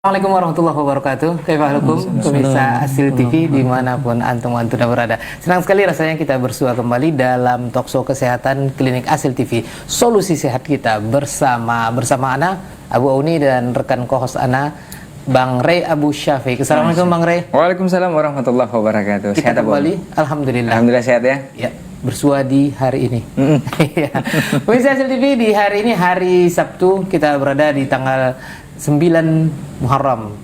Assalamualaikum warahmatullahi wabarakatuh. Kaifahalukum pemirsa Asil TV dimanapun antum berada. Senang sekali rasanya kita bersua kembali dalam talkshow kesehatan Klinik Asil TV. Solusi sehat kita bersama Ana Abu Auni dan rekan co-host Ana Bang Ray Abu Syafiq. Assalamualaikum Bang Ray. Waalaikumsalam warahmatullahi wabarakatuh. Kita sehat kembali. Alhamdulillah. Alhamdulillah sehat ya. Ya, bersua di hari ini. Pemirsa Asil TV, di hari ini hari Sabtu, kita berada di tanggal 9 Muharram.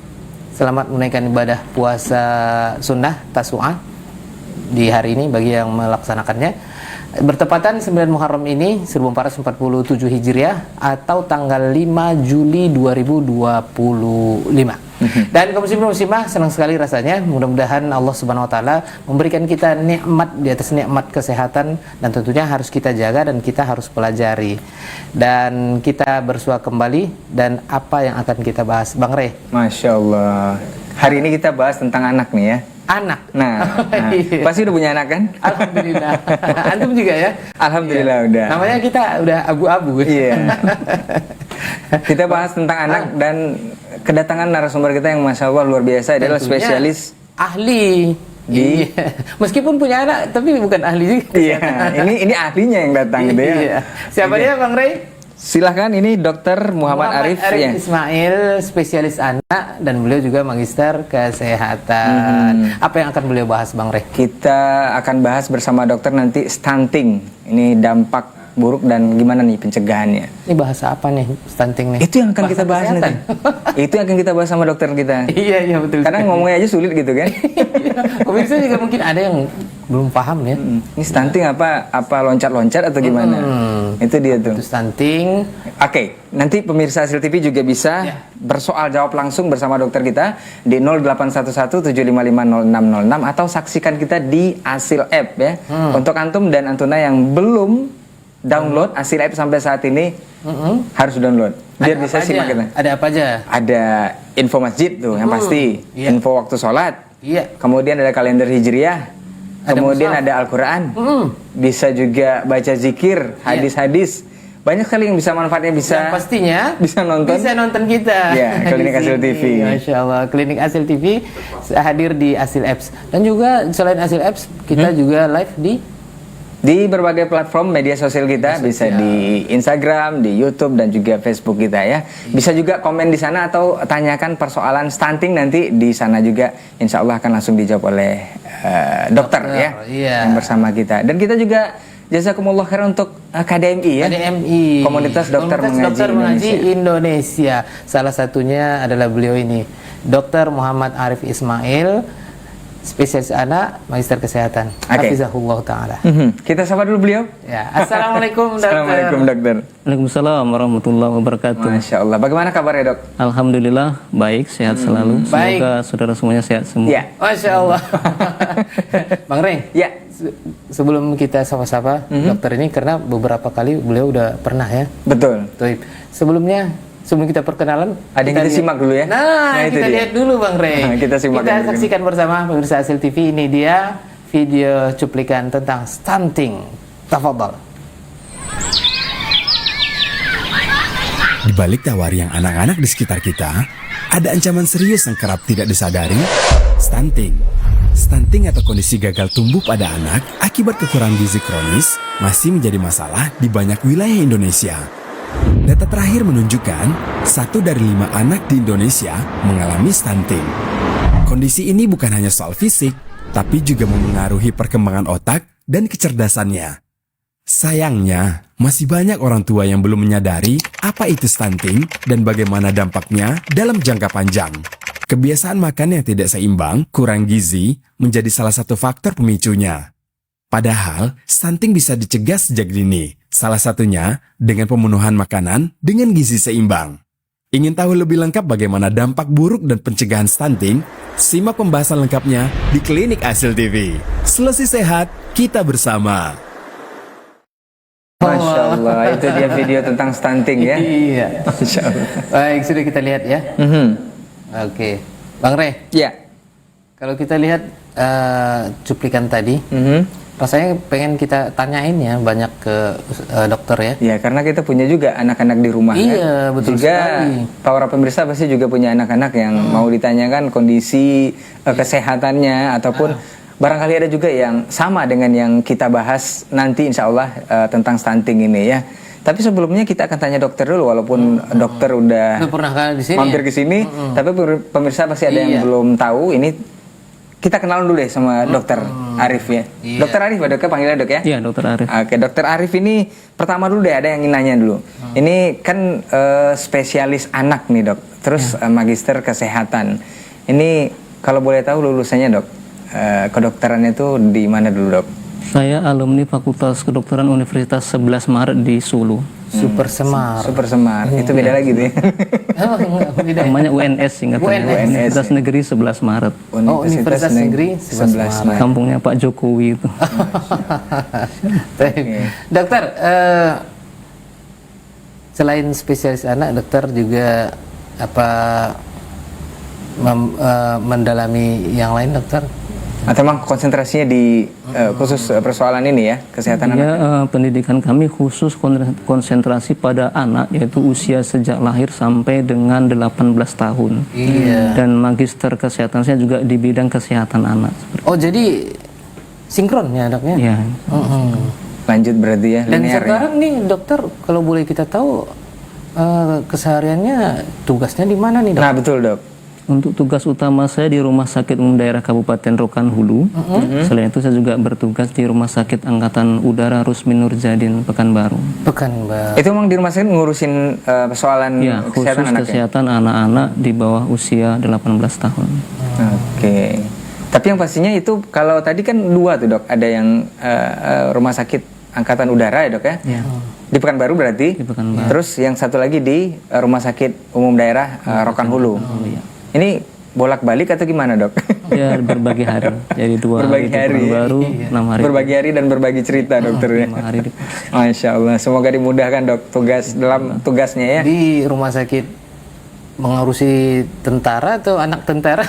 Selamat menunaikan ibadah puasa sunnah Tasu'ah di hari ini bagi yang melaksanakannya. Bertepatan 9 Muharram ini 1447 Hijriah atau tanggal 5 Juli 2025. Dan kaum muslimah senang sekali rasanya, mudah-mudahan Allah Subhanahu wa taala memberikan kita nikmat di atas nikmat kesehatan, dan tentunya harus kita jaga dan kita harus pelajari. Dan kita bersua kembali, dan apa yang akan kita bahas Bang Rey? Masya Allah. Hari ini kita bahas tentang anak nih ya. Anak. Nah, pasti udah punya anak kan? Alhamdulillah. Antum juga ya? Alhamdulillah iya. udah. Namanya kita udah abu-abu. Iya. Kita bahas tentang anak dan kedatangan narasumber kita yang Masya Allah luar biasa adalah spesialis ahli di meskipun punya anak tapi bukan ahli juga. Iya, ini ahlinya yang datang gitu ya. Iya. Siapa dia Bang Ray? Silahkan, ini Dr. Muhammad Arif ya. Ismail, spesialis anak, dan beliau juga magister kesehatan. Apa yang akan beliau bahas Bang Ray? Kita akan bahas bersama dokter nanti stunting. Ini dampak buruk dan gimana nih pencegahannya. Ini bahasa apa nih stunting nih? Itu yang akan kita bahas nanti. Itu yang akan kita bahas sama dokter kita. Iya betul. Karena ngomongnya aja sulit gitu kan. Pemirsa juga mungkin ada yang belum paham ya. Ini stunting apa loncat-loncat atau gimana? Itu dia tuh. Itu stunting. Oke, nanti pemirsa Asil TV juga bisa bersoal jawab langsung bersama dokter kita di 081175500606 atau saksikan kita di Asil App ya. Untuk antum dan antuna yang belum download Asil App sampai saat ini, harus download biar Ada bisa simak kita. Ada apa aja? Ada info masjid tuh yang pasti, info waktu sholat, kemudian ada kalender hijriah, kemudian ada Al-Quran, bisa juga baca zikir, hadis-hadis. Banyak sekali yang bisa manfaatnya, bisa yang pastinya bisa nonton kita. Ya, Klinik Asil TV. Masya Allah, Klinik Asil TV hadir di Asil Apps, dan juga selain Asil Apps kita juga live di berbagai platform media sosial kita, bisa di Instagram, di YouTube, dan juga Facebook kita ya. Bisa juga komen di sana atau tanyakan persoalan stunting, nanti di sana juga insya Allah akan langsung dijawab oleh dokter ya yang bersama kita. Dan kita juga jazakumullah khairan untuk KDMI ya. KDMI, Komunitas Dokter Mengaji Indonesia. Salah satunya adalah beliau ini, Dr. Muhammad Arif Ismail, spesialis anak, magister kesehatan. Hafizahullah taala. Kita sapa dulu beliau. Ya, assalamualaikum dokter. Assalamualaikum dokter. Waalaikumsalam warahmatullahi wabarakatuh. Masya Allah. Bagaimana kabarnya dok? Alhamdulillah baik, sehat selalu. Baik. Semoga saudara semuanya sehat semua. Ya. Masya Allah. Bang Reng. Ya. Sebelum kita sapa-sapa dokter ini, karena beberapa kali beliau udah pernah ya. Betul. Sebelum kita perkenalan, ada yang kita simak dulu ya. Nah kita lihat dulu Bang Rey. Kita simak. Kita saksikan bersama pemirsa Asil TV. Ini dia video cuplikan tentang stunting. Tafadhol. Di balik tawar yang anak-anak di sekitar kita, ada ancaman serius yang kerap tidak disadari, stunting. Stunting atau kondisi gagal tumbuh pada anak akibat kekurangan gizi kronis masih menjadi masalah di banyak wilayah Indonesia. Data terakhir menunjukkan 1 dari 5 anak di Indonesia mengalami stunting. Kondisi ini bukan hanya soal fisik, tapi juga memengaruhi perkembangan otak dan kecerdasannya. Sayangnya, masih banyak orang tua yang belum menyadari apa itu stunting dan bagaimana dampaknya dalam jangka panjang. Kebiasaan makan yang tidak seimbang, kurang gizi, menjadi salah satu faktor pemicunya. Padahal, stunting bisa dicegah sejak dini. Salah satunya dengan pemenuhan makanan dengan gizi seimbang. Ingin tahu lebih lengkap bagaimana dampak buruk dan pencegahan stunting? Simak pembahasan lengkapnya di Klinik Asil TV. Selesai sehat, kita bersama. Masya Allah, itu dia video tentang stunting ya. Iya. Masya Allah. Baik, sudah kita lihat ya. Oke, Bang Rey. Ya. Kalau kita lihat cuplikan tadi, rasanya pengen kita tanyain ya banyak ke dokter ya. Ya, karena kita punya juga anak-anak di rumah Iya, kan. betul juga sekali. para pemirsa pasti juga punya anak-anak yang mau ditanyakan kondisi kesehatannya ataupun barangkali ada juga yang sama dengan yang kita bahas nanti insya Allah tentang stunting ini ya. Tapi sebelumnya kita akan tanya dokter dulu, walaupun dokter udah Pernah kali di sini mampir ya? ke sini, tapi pemirsa pasti ada yang Iya. belum tahu. Ini kita kenalan dulu deh sama dokter Arif ya. Iya. Dokter Arif, dok, panggilnya dok ya? Iya, Dokter Arif. Oke, dokter Arif ini pertama dulu deh, ada yang ingin nanya dulu. Ini kan spesialis anak nih dok, terus magister kesehatan. Ini kalau boleh tahu lulusannya dok, kedokterannya itu di mana dulu dok? Saya alumni Fakultas Kedokteran Universitas 11 Maret di Solo. Super Semar. Super Semar, itu beda lagi tuh ya. Oh, enggak, beda. Namanya UNS singkatannya. UNS. Universitas Negeri 11 Maret. Universitas Negeri 11 Maret. Kampungnya Pak Jokowi itu. Dokter, selain spesialis anak, dokter juga apa mendalami yang lain, dokter? Atau emang konsentrasinya di khusus persoalan ini ya, kesehatan anak? Ya, pendidikan kami khusus konsentrasi pada anak, yaitu usia sejak lahir sampai dengan 18 tahun. Iya. Dan magister kesehatan saya juga di bidang kesehatan anak. Oh, jadi sinkron ya, doknya? Ya, Lanjut berarti ya, Dan linear ya? sekarang nih, dokter, kalau boleh kita tahu kesehariannya tugasnya di mana nih, dok? Nah betul dok. untuk tugas utama saya di Rumah Sakit Umum Daerah Kabupaten Rokan Hulu. Selain itu saya juga bertugas di Rumah Sakit Angkatan Udara Rusmin Nurjadin Pekanbaru. Pekanbaru. Itu emang di rumah sakit ngurusin persoalan Ya, kesehatan khusus anak ya? kesehatan anak-anak di bawah usia 18 tahun. Oke. Tapi yang pastinya itu kalau tadi kan dua tuh dok, ada yang Rumah Sakit Angkatan Udara ya dok ya? Ya. Di Pekanbaru berarti. Di Pekanbaru. Terus yang satu lagi di Rumah Sakit Umum Daerah Rokan Hulu. Ini bolak-balik atau gimana dok? Ya, berbagi hari. Jadi 2 hari Berbagi di hari ya? Pekanbaru, 6 hari. Berbagi hari dan berbagi cerita dokter ya. 5 hari di Masya Allah, semoga dimudahkan dok dalam tugasnya ya. Di rumah sakit mengurusi tentara atau anak tentara?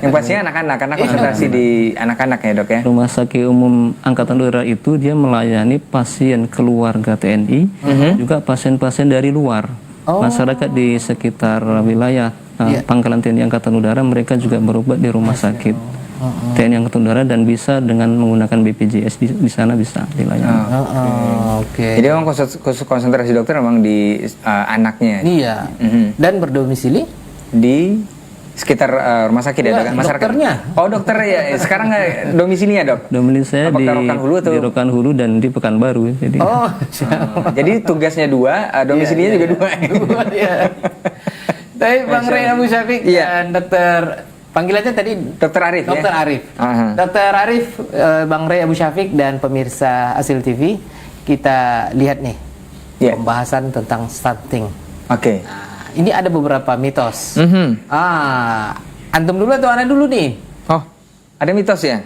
Yang pastinya anak-anak, karena konsentrasi di anak-anak ya dok ya. Rumah Sakit Umum Angkatan Udara itu dia melayani pasien keluarga TNI, juga pasien-pasien dari luar. Masyarakat di sekitar wilayah Pangkalan TNI Angkatan Udara, mereka juga berobat di rumah sakit TNI Angkatan Udara dan bisa dengan menggunakan BPJS di sana bisa dilayani. Oke. Jadi memang khusus konsentrasi dokter memang di anaknya. Iya. Dan berdomisili? Di sekitar rumah sakit ya dok? Masyarakat. Dokternya. Oh dokter ya. Sekarang domisilinya dok? Domisili saya Apakah Rokan Hulu atau? di Rokan Hulu dan di Pekanbaru. Jadi Oh, Jadi tugasnya dua, domisilinya juga dua. iya. Tapi Bang Rey Abu Syafiq dan dokter, panggilannya tadi Dokter Arif Dokter ya? Arif. Aha. Dokter Arif, Bang Rey Abu Syafiq dan pemirsa Asil TV, kita lihat nih Iya. pembahasan tentang stunting. Oke. Nah, ini ada beberapa mitos. Mhm. Antum dulu atau ana dulu nih? Oh, ada mitos ya?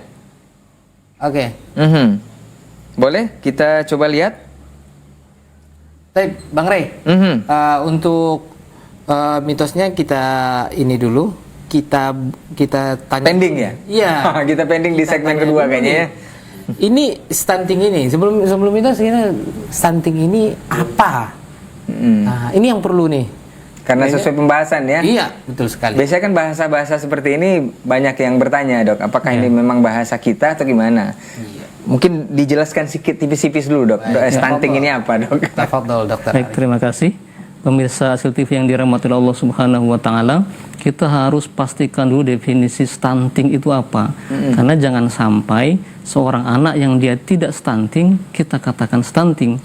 Oke. Mhm. Boleh kita coba lihat? Tapi Bang Rey, Mhm. untuk mitosnya kita ini dulu, kita tanya. Pending ya? Iya. Kita pending di Kita segmen tanya kedua dulu kayaknya nih. ya. Ini stunting ini sebelum itu sebenarnya stunting ini apa? Nah, ini yang perlu nih. Karena sesuai pembahasan ya. Iya, betul sekali. Biasanya kan bahasa-bahasa seperti ini banyak yang bertanya dok, apakah ini memang bahasa kita atau gimana? Mungkin dijelaskan sedikit tipis-tipis dulu dok. Stunting ini apa dok? Tafadhol dokter. baik, terima kasih. Pemirsa Asil TV yang dirahmati Allah Subhanahu wa taala, kita harus pastikan dulu definisi stunting itu apa. Karena jangan sampai seorang anak yang dia tidak stunting kita katakan stunting.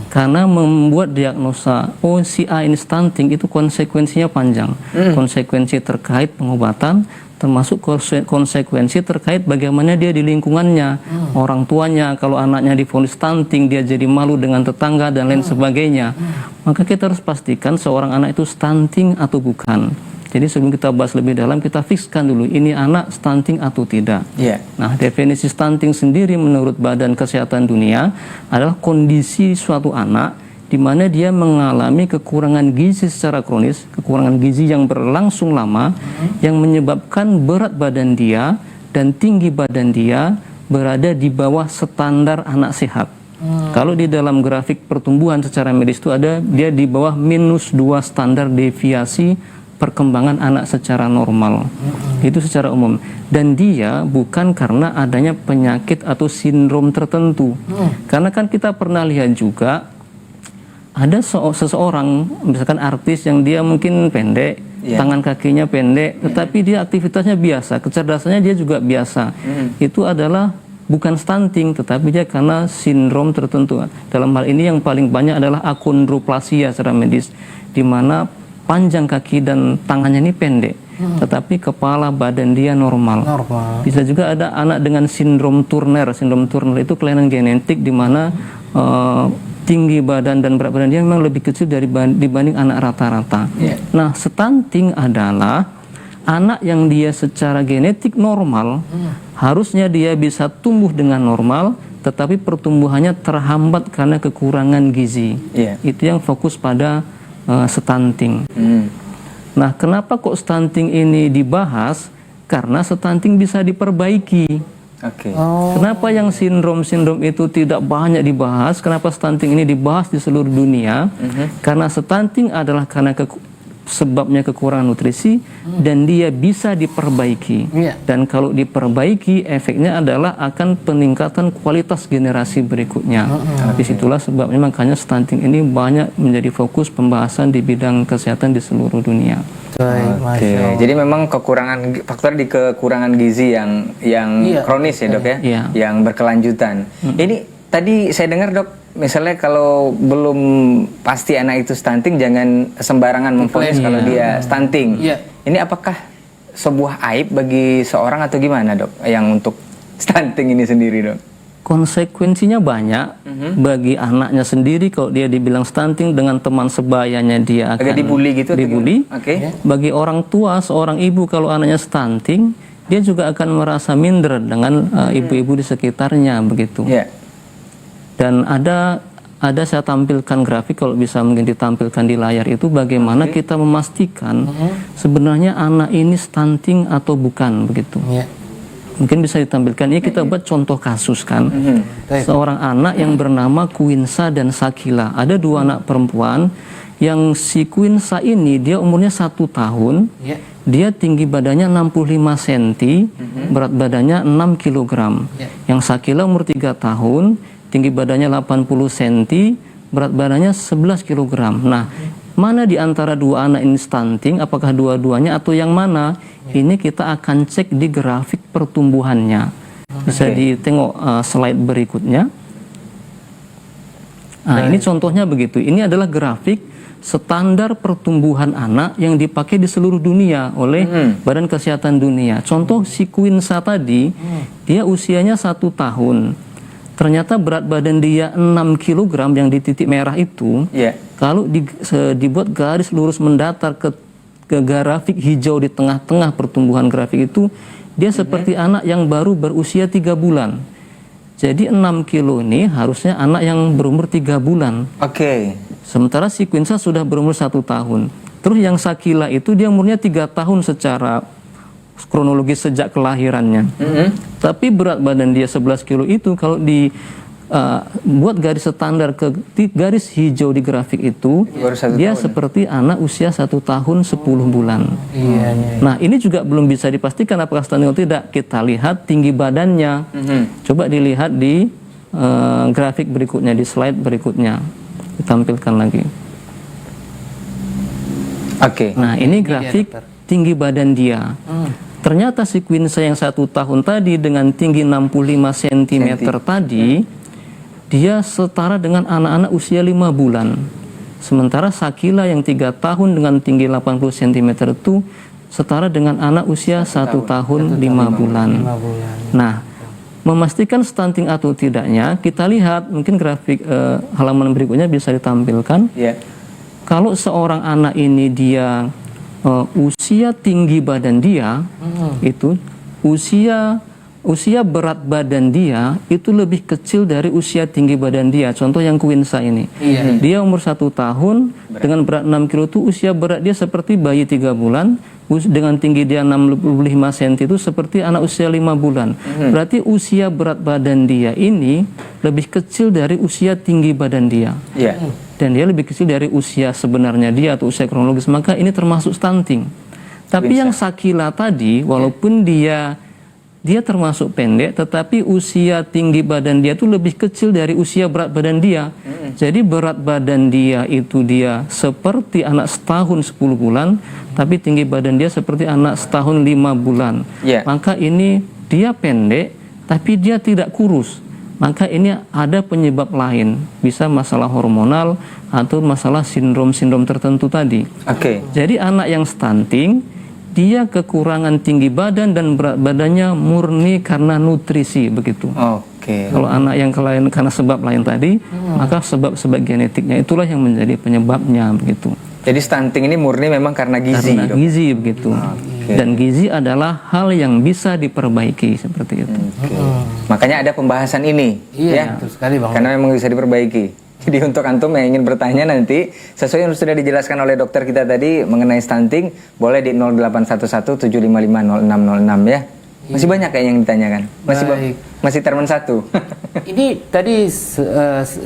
Karena membuat diagnosa si A ini stunting itu konsekuensinya panjang. Konsekuensi terkait pengobatan, termasuk konsekuensi terkait bagaimana dia di lingkungannya, orang tuanya. Kalau anaknya divonis stunting, dia jadi malu dengan tetangga dan lain sebagainya. Maka kita harus pastikan seorang anak itu stunting atau bukan. Jadi sebelum kita bahas lebih dalam, kita fikskan dulu ini anak stunting atau tidak. Iya. Nah, definisi stunting sendiri menurut Badan Kesehatan Dunia adalah kondisi suatu anak di mana dia mengalami kekurangan gizi secara kronis, kekurangan gizi yang berlangsung lama, yang menyebabkan berat badan dia dan tinggi badan dia berada di bawah standar anak sehat. Kalau di dalam grafik pertumbuhan secara medis itu ada dia di bawah -2 standar deviasi perkembangan anak secara normal. Itu secara umum. Dan dia bukan karena adanya penyakit atau sindrom tertentu. Karena kan kita pernah lihat juga ada seseorang misalkan artis yang dia mungkin pendek, tangan kakinya pendek, tetapi dia aktivitasnya biasa, kecerdasannya dia juga biasa. Itu adalah bukan stunting, tetapi dia karena sindrom tertentu. Dalam hal ini yang paling banyak adalah akondroplasia secara medis, di mana panjang kaki dan tangannya ini pendek, tetapi kepala badan dia normal. Bisa juga ada anak dengan sindrom Turner. Sindrom Turner itu kelainan genetik di mana tinggi badan dan berat badan dia memang lebih kecil dibanding anak rata-rata. Nah, stunting adalah anak yang dia secara genetik normal, harusnya dia bisa tumbuh dengan normal, tetapi pertumbuhannya terhambat karena kekurangan gizi. Itu yang fokus pada stunting. Nah, kenapa kok stunting ini dibahas? Karena stunting bisa diperbaiki. Kenapa yang sindrom-sindrom itu tidak banyak dibahas? Kenapa stunting ini dibahas di seluruh dunia? Karena stunting adalah karena sebabnya kekurangan nutrisi dan dia bisa diperbaiki. Dan kalau diperbaiki, efeknya adalah akan peningkatan kualitas generasi berikutnya. Disitulah sebabnya makanya stunting ini banyak menjadi fokus pembahasan di bidang kesehatan di seluruh dunia. Jadi memang faktor di kekurangan gizi yang kronis ya dok ya, yang berkelanjutan. Ini tadi saya dengar dok, misalnya kalau belum pasti anak itu stunting, jangan sembarangan memvonis kalau dia stunting. Ini apakah sebuah aib bagi seorang atau gimana dok, yang untuk stunting ini sendiri dok? Konsekuensinya banyak bagi anaknya sendiri kalau dia dibilang stunting, dengan teman sebayanya dia akan dibully gitu. Bagi orang tua, seorang ibu kalau anaknya stunting, dia juga akan merasa minder dengan ibu-ibu di sekitarnya begitu. Dan ada saya tampilkan grafik, kalau bisa mungkin ditampilkan di layar itu, bagaimana kita memastikan sebenarnya anak ini stunting atau bukan begitu. Mungkin bisa ditampilkan. Ini kita buat contoh kasus kan. Seorang anak yang bernama Quinsa dan Sakila. Ada dua anak perempuan. Yang si Quinsa ini dia umurnya 1 tahun. Dia tinggi badannya 65 cm, berat badannya 6 kg. Yang Sakila umur 3 tahun, tinggi badannya 80 cm, berat badannya 11 kg. Nah, mana di antara dua anak ini stunting? Apakah dua-duanya atau yang mana? Ini kita akan cek di grafik pertumbuhannya. Bisa ditengok slide berikutnya. Nah, ini contohnya begitu. Ini adalah grafik standar pertumbuhan anak yang dipakai di seluruh dunia oleh Badan Kesehatan Dunia. Contoh si Quinsa tadi, dia usianya 1 tahun. Ternyata berat badan dia 6 kg yang di titik merah itu, kalau dibuat garis lurus mendatar ke grafik hijau di tengah-tengah pertumbuhan grafik itu, dia seperti anak yang baru berusia 3 bulan. Jadi 6 kilo ini harusnya anak yang berumur 3 bulan. Sementara si Quinsa sudah berumur 1 tahun. Terus yang Sakila itu dia umurnya 3 tahun secara kronologis sejak kelahirannya. Tapi berat badan dia 11 kilo itu kalau buat garis standar ke garis hijau di grafik itu, dia seperti anak usia 1 tahun 10 bulan. Nah, ini juga belum bisa dipastikan apakah stunting atau tidak. Kita lihat tinggi badannya. Coba dilihat di grafik berikutnya, di slide berikutnya. Ditampilkan lagi. Nah, ini grafik tinggi badan dia. Ternyata si Quinsa yang 1 tahun tadi dengan tinggi 65 cm tadi, dia setara dengan anak-anak usia 5 bulan. Sementara Sakila yang 3 tahun dengan tinggi 80 cm itu setara dengan anak usia 1 tahun 5 bulan. Nah, memastikan stunting atau tidaknya, kita lihat mungkin grafik halaman berikutnya bisa ditampilkan. Kalau seorang anak ini dia usia tinggi badan dia itu usia berat badan dia itu lebih kecil dari usia tinggi badan dia. Contoh yang Quinsa ini, dia umur 1 tahun dengan berat 6 kilo itu usia berat dia seperti bayi 3 bulan, dengan tinggi dia 65 cm itu seperti anak usia 5 bulan. Berarti usia berat badan dia ini lebih kecil dari usia tinggi badan dia. Iya. Dan dia lebih kecil dari usia sebenarnya dia atau usia kronologis, maka ini termasuk stunting. Tapi yang Sakila tadi, walaupun dia termasuk pendek, tetapi usia tinggi badan dia itu lebih kecil dari usia berat badan dia. Jadi berat badan dia itu dia seperti anak setahun 10 bulan, tapi tinggi badan dia seperti anak setahun 5 bulan. Yeah. Maka ini dia pendek, tapi dia tidak kurus. Maka ini ada penyebab lain, bisa masalah hormonal atau masalah sindrom-sindrom tertentu tadi. Oke. Jadi anak yang stunting, dia kekurangan tinggi badan dan berat badannya murni karena nutrisi, begitu. Oke. Kalau anak yang lain karena sebab lain tadi, maka sebab-sebab genetiknya itulah yang menjadi penyebabnya, begitu. Jadi stunting ini murni memang karena gizi, Karena Dok? gizi, begitu. Dan gizi adalah hal yang bisa diperbaiki, seperti itu. Makanya ada pembahasan ini, Iya, ya. betul sekali, Bang. Karena memang bisa diperbaiki. Jadi untuk antum yang ingin bertanya nanti, sesuai yang sudah dijelaskan oleh dokter kita tadi mengenai stunting, boleh di 0811-755-0606 ya. Masih banyak kayak yang ditanyakan. Baik. Masih termen 1. Ini tadi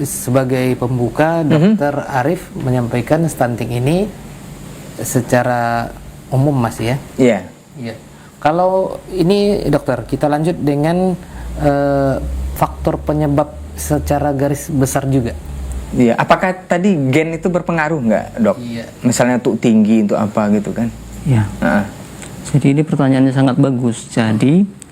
sebagai pembuka, Dokter Arif menyampaikan stunting ini secara umum, Mas, ya. Iya. Iya. Kalau ini dokter, kita lanjut dengan faktor penyebab secara garis besar juga. Iya. Apakah tadi gen itu berpengaruh nggak, Dok? Iya. Misalnya untuk tinggi, untuk apa gitu kan? Ya. Nah, Jadi ini pertanyaannya sangat bagus. Jadi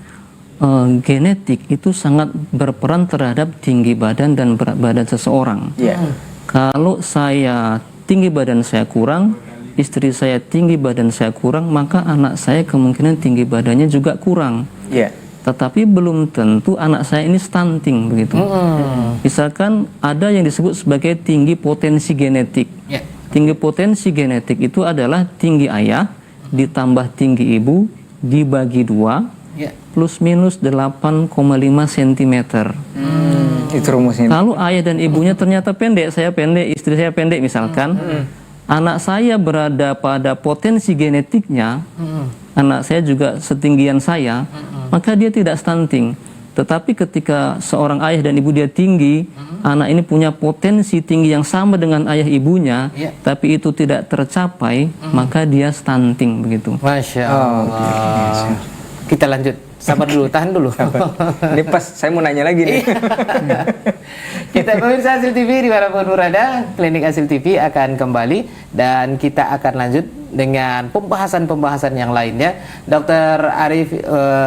genetik itu sangat berperan terhadap tinggi badan dan berat badan seseorang. iya. Kalau saya tinggi badan saya kurang, istri saya tinggi badan saya kurang, maka anak saya kemungkinan tinggi badannya juga kurang. Iya. Tetapi belum tentu anak saya ini stunting, begitu. Misalkan ada yang disebut sebagai tinggi potensi genetik. Ya. Tinggi potensi genetik itu adalah tinggi ayah ditambah tinggi ibu dibagi 2 Ya. plus minus 8,5 cm. Itu rumusnya. Kalau ayah dan ibunya ternyata pendek, saya pendek, istri saya pendek misalkan, anak saya berada pada potensi genetiknya, anak saya juga setinggian saya, maka dia tidak stunting. Tetapi ketika seorang ayah dan ibu dia tinggi, anak ini punya potensi tinggi yang sama dengan ayah ibunya, Ya. tapi itu tidak tercapai, maka dia stunting, begitu. Masya Allah. Kita lanjut. Sabar dulu, tahan dulu. Ini pas saya mau nanya lagi nih. Kita pemirsa Hasil TV dimanapun berada, Klinik Hasil TV akan kembali dan kita akan lanjut dengan pembahasan-pembahasan yang lainnya. Dr. Arif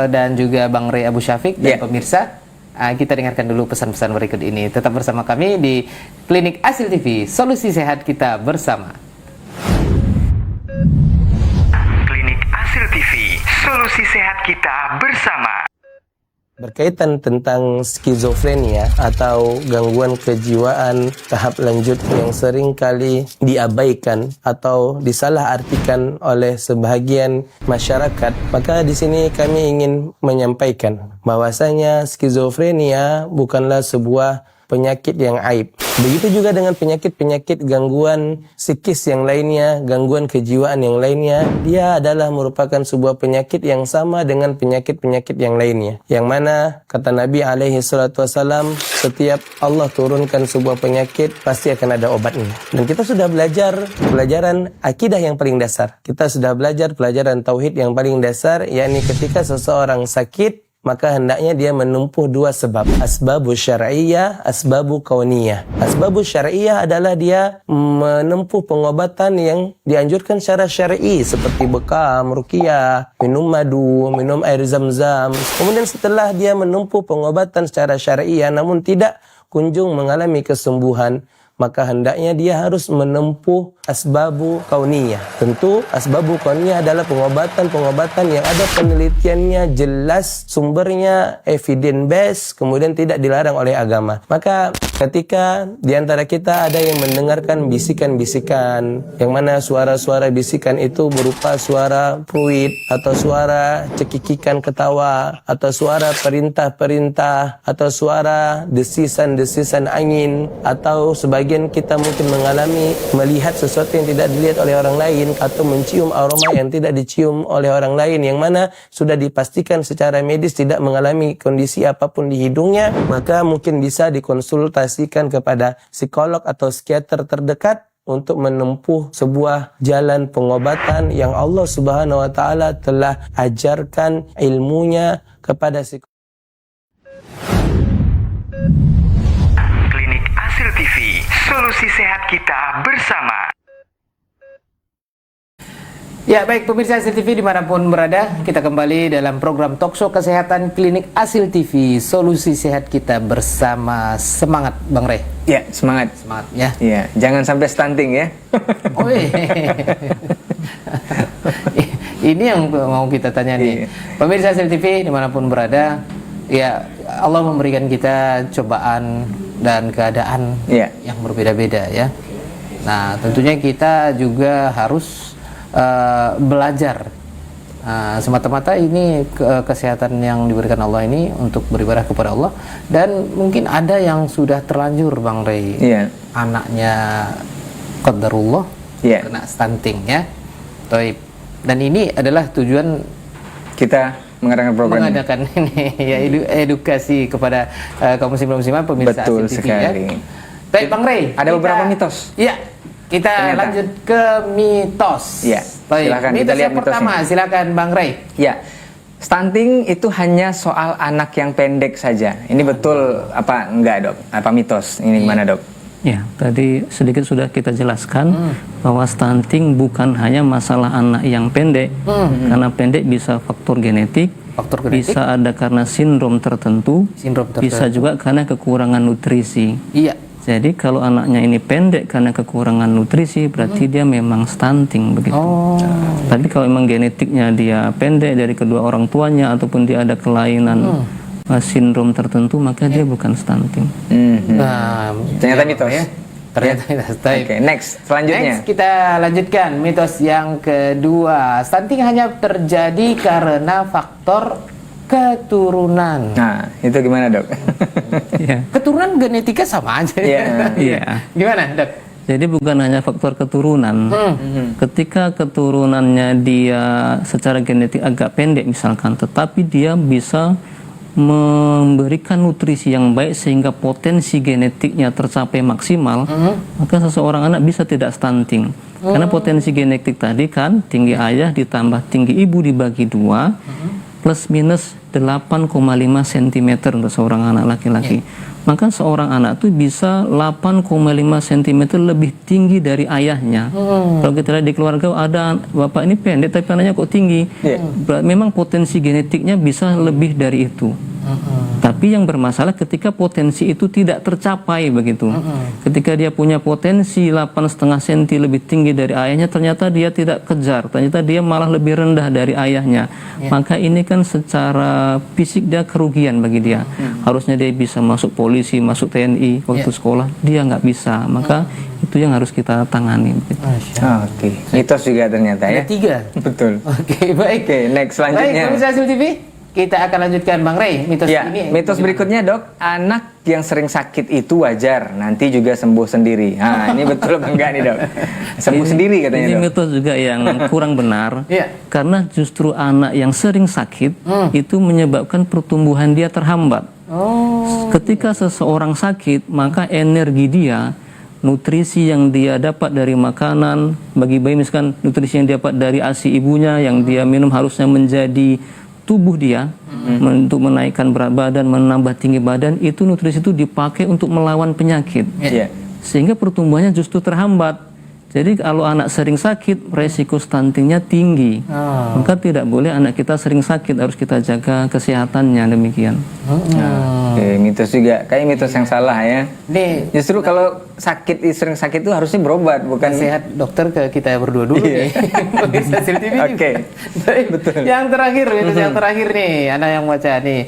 dan juga Bang Ray Abu Syafiq dan Yeah. pemirsa, kita dengarkan dulu pesan-pesan berikut ini. Tetap bersama kami di Klinik Hasil TV, solusi sehat kita bersama. Klinik Hasil TV, solusi sehat kita bersama. Berkaitan tentang skizofrenia atau gangguan kejiwaan tahap lanjut yang sering kali diabaikan atau disalahartikan oleh sebahagian masyarakat, maka di sini kami ingin menyampaikan bahwasanya skizofrenia bukanlah sebuah penyakit yang aib. Begitu juga dengan penyakit-penyakit gangguan psikis yang lainnya, gangguan kejiwaan yang lainnya, dia adalah merupakan sebuah penyakit yang sama dengan penyakit-penyakit yang lainnya. Yang mana kata Nabi SAW, setiap Allah turunkan sebuah penyakit pasti akan ada obatnya. Dan kita sudah belajar pelajaran akidah yang paling dasar. Kita sudah belajar pelajaran tauhid yang paling dasar, yakni ketika seseorang sakit, maka hendaknya dia menempuh 2 sebab. Asbabus syar'iyyah, asbabu kauniyah. Asbabus syar'iyyah adalah dia menempuh pengobatan yang dianjurkan secara syar'i seperti bekam, ruqyah, minum madu, minum air zam-zam. Kemudian setelah dia menempuh pengobatan secara syar'iyyah namun tidak kunjung mengalami kesembuhan, maka hendaknya dia harus menempuh asbabu kauniyah. Tentu asbabu kauniyah adalah pengobatan-pengobatan yang ada penelitiannya jelas, sumbernya evidence based, kemudian tidak dilarang oleh agama. Maka ketika di antara kita ada yang mendengarkan bisikan-bisikan, yang mana suara-suara bisikan itu berupa suara fluid atau suara cekikikan ketawa atau suara perintah-perintah atau suara desisan-desisan angin atau sebagian kita mungkin melihat sesuatu sesuatu yang tidak dilihat oleh orang lain, atau mencium aroma yang tidak dicium oleh orang lain, yang mana sudah dipastikan secara medis tidak mengalami kondisi apapun di hidungnya, maka mungkin bisa dikonsultasikan kepada psikolog atau psikiater terdekat untuk menempuh sebuah jalan pengobatan yang Allah Subhanahu wa taala telah ajarkan ilmunya kepada psikolog. Klinik Asil TV, solusi sehat kita bersama. Ya, baik pemirsa Asil TV dimanapun berada, kita kembali dalam program Talkshow Kesehatan Klinik Asil TV, solusi sehat kita bersama. Semangat Bang Rey. Ya, semangat. Semangat ya. Iya, jangan sampai stunting ya. Oh, ini yang mau kita tanya nih. Pemirsa Asil TV dimanapun berada, ya Allah memberikan kita cobaan dan keadaan yang berbeda-beda ya. Nah, tentunya kita juga harus belajar semata-mata ini kesehatan yang diberikan Allah ini untuk beribadah kepada Allah, dan mungkin ada yang sudah terlanjur Bang Rey, anaknya qadarullah kena stunting ya. Dan ini adalah tujuan kita mengadakan ini ya, edukasi kepada kaum muslimin pemirsa Betul Asil TV sekali. ya. Baik Bang Rey, ada beberapa mitos. Iya. Kita lanjut ke mitos. Ya, silakan mitos kita lihat yang pertama, silakan Bang Rey. Ya, stunting itu hanya soal anak yang pendek saja. Ini betul apa enggak, Dok? Apa mitos? Ini gimana, Dok? Ya, tadi sedikit sudah kita jelaskan bahwa stunting bukan hanya masalah anak yang pendek, karena pendek bisa faktor genetik, bisa ada karena sindrom tertentu, bisa juga karena kekurangan nutrisi. Iya. Jadi kalau anaknya ini pendek karena kekurangan nutrisi, berarti dia memang stunting begitu. Tapi kalau memang genetiknya dia pendek dari kedua orang tuanya, ataupun dia ada kelainan sindrom tertentu, maka dia bukan stunting. Nah, ternyata mitos ya. Ternyata mitos. Oke, next. Selanjutnya. Next kita lanjutkan mitos yang kedua. Stunting hanya terjadi karena faktor keturunan. Nah, itu gimana, Dok? Keturunan genetika sama aja. Gimana, Dok? Jadi bukan hanya faktor keturunan. Ketika keturunannya dia secara genetik agak pendek misalkan, tetapi dia bisa memberikan nutrisi yang baik sehingga potensi genetiknya tercapai maksimal, maka seseorang anak bisa tidak stunting. Karena potensi genetik tadi kan tinggi ayah ditambah tinggi ibu dibagi 2, plus minus 8,5 cm untuk seorang anak laki-laki. Maka seorang anak tuh bisa 8,5 cm lebih tinggi dari ayahnya. Kalau kita lihat di keluarga ada bapak ini pendek tapi anaknya kok tinggi, memang potensi genetiknya bisa lebih dari itu. Tapi yang bermasalah ketika potensi itu tidak tercapai begitu. Ketika dia punya potensi 8,5 cm lebih tinggi dari ayahnya, ternyata dia tidak kejar, ternyata dia malah lebih rendah dari ayahnya. Maka ini kan secara fisik dia kerugian bagi dia. Harusnya dia bisa masuk polisi, masuk TNI waktu sekolah, dia nggak bisa. Maka itu yang harus kita tangani. Oke, mitos juga ternyata ya. Ada 3. Betul. Oke, baik. Oke, next selanjutnya. Baik, pemirsa Asil TV, kita akan lanjutkan Bang Rey. Mitos ini. Mitos berikutnya, Dok. Anak yang sering sakit itu wajar, nanti juga sembuh sendiri. Nah, ini betul apa enggak nih, Dok? Sembuh sendiri katanya, Ini Dok. mitos juga yang kurang benar. Karena justru anak yang sering sakit itu menyebabkan pertumbuhan dia terhambat. Ketika seseorang sakit, maka energi dia, nutrisi yang dia dapat dari makanan, bagi bayi misalkan nutrisi yang dia dapat dari ASI ibunya yang dia minum harusnya menjadi tubuh dia untuk menaikkan berat badan, menambah tinggi badan, itu nutrisi itu dipakai untuk melawan penyakit. Sehingga pertumbuhannya justru terhambat. Jadi kalau anak sering sakit, resiko stuntingnya tinggi. Maka tidak boleh anak kita sering sakit, harus kita jaga kesehatannya, demikian. Oke, mitos juga. Kayak mitos yang salah ya. Justru kalau sering sakit itu harusnya berobat, bukan sehat. Dokter ke kita berdua dulu nih. Pemirsa Asil TV. Oke. Betul. Yang terakhir, mitos yang terakhir nih, Anda yang baca nih.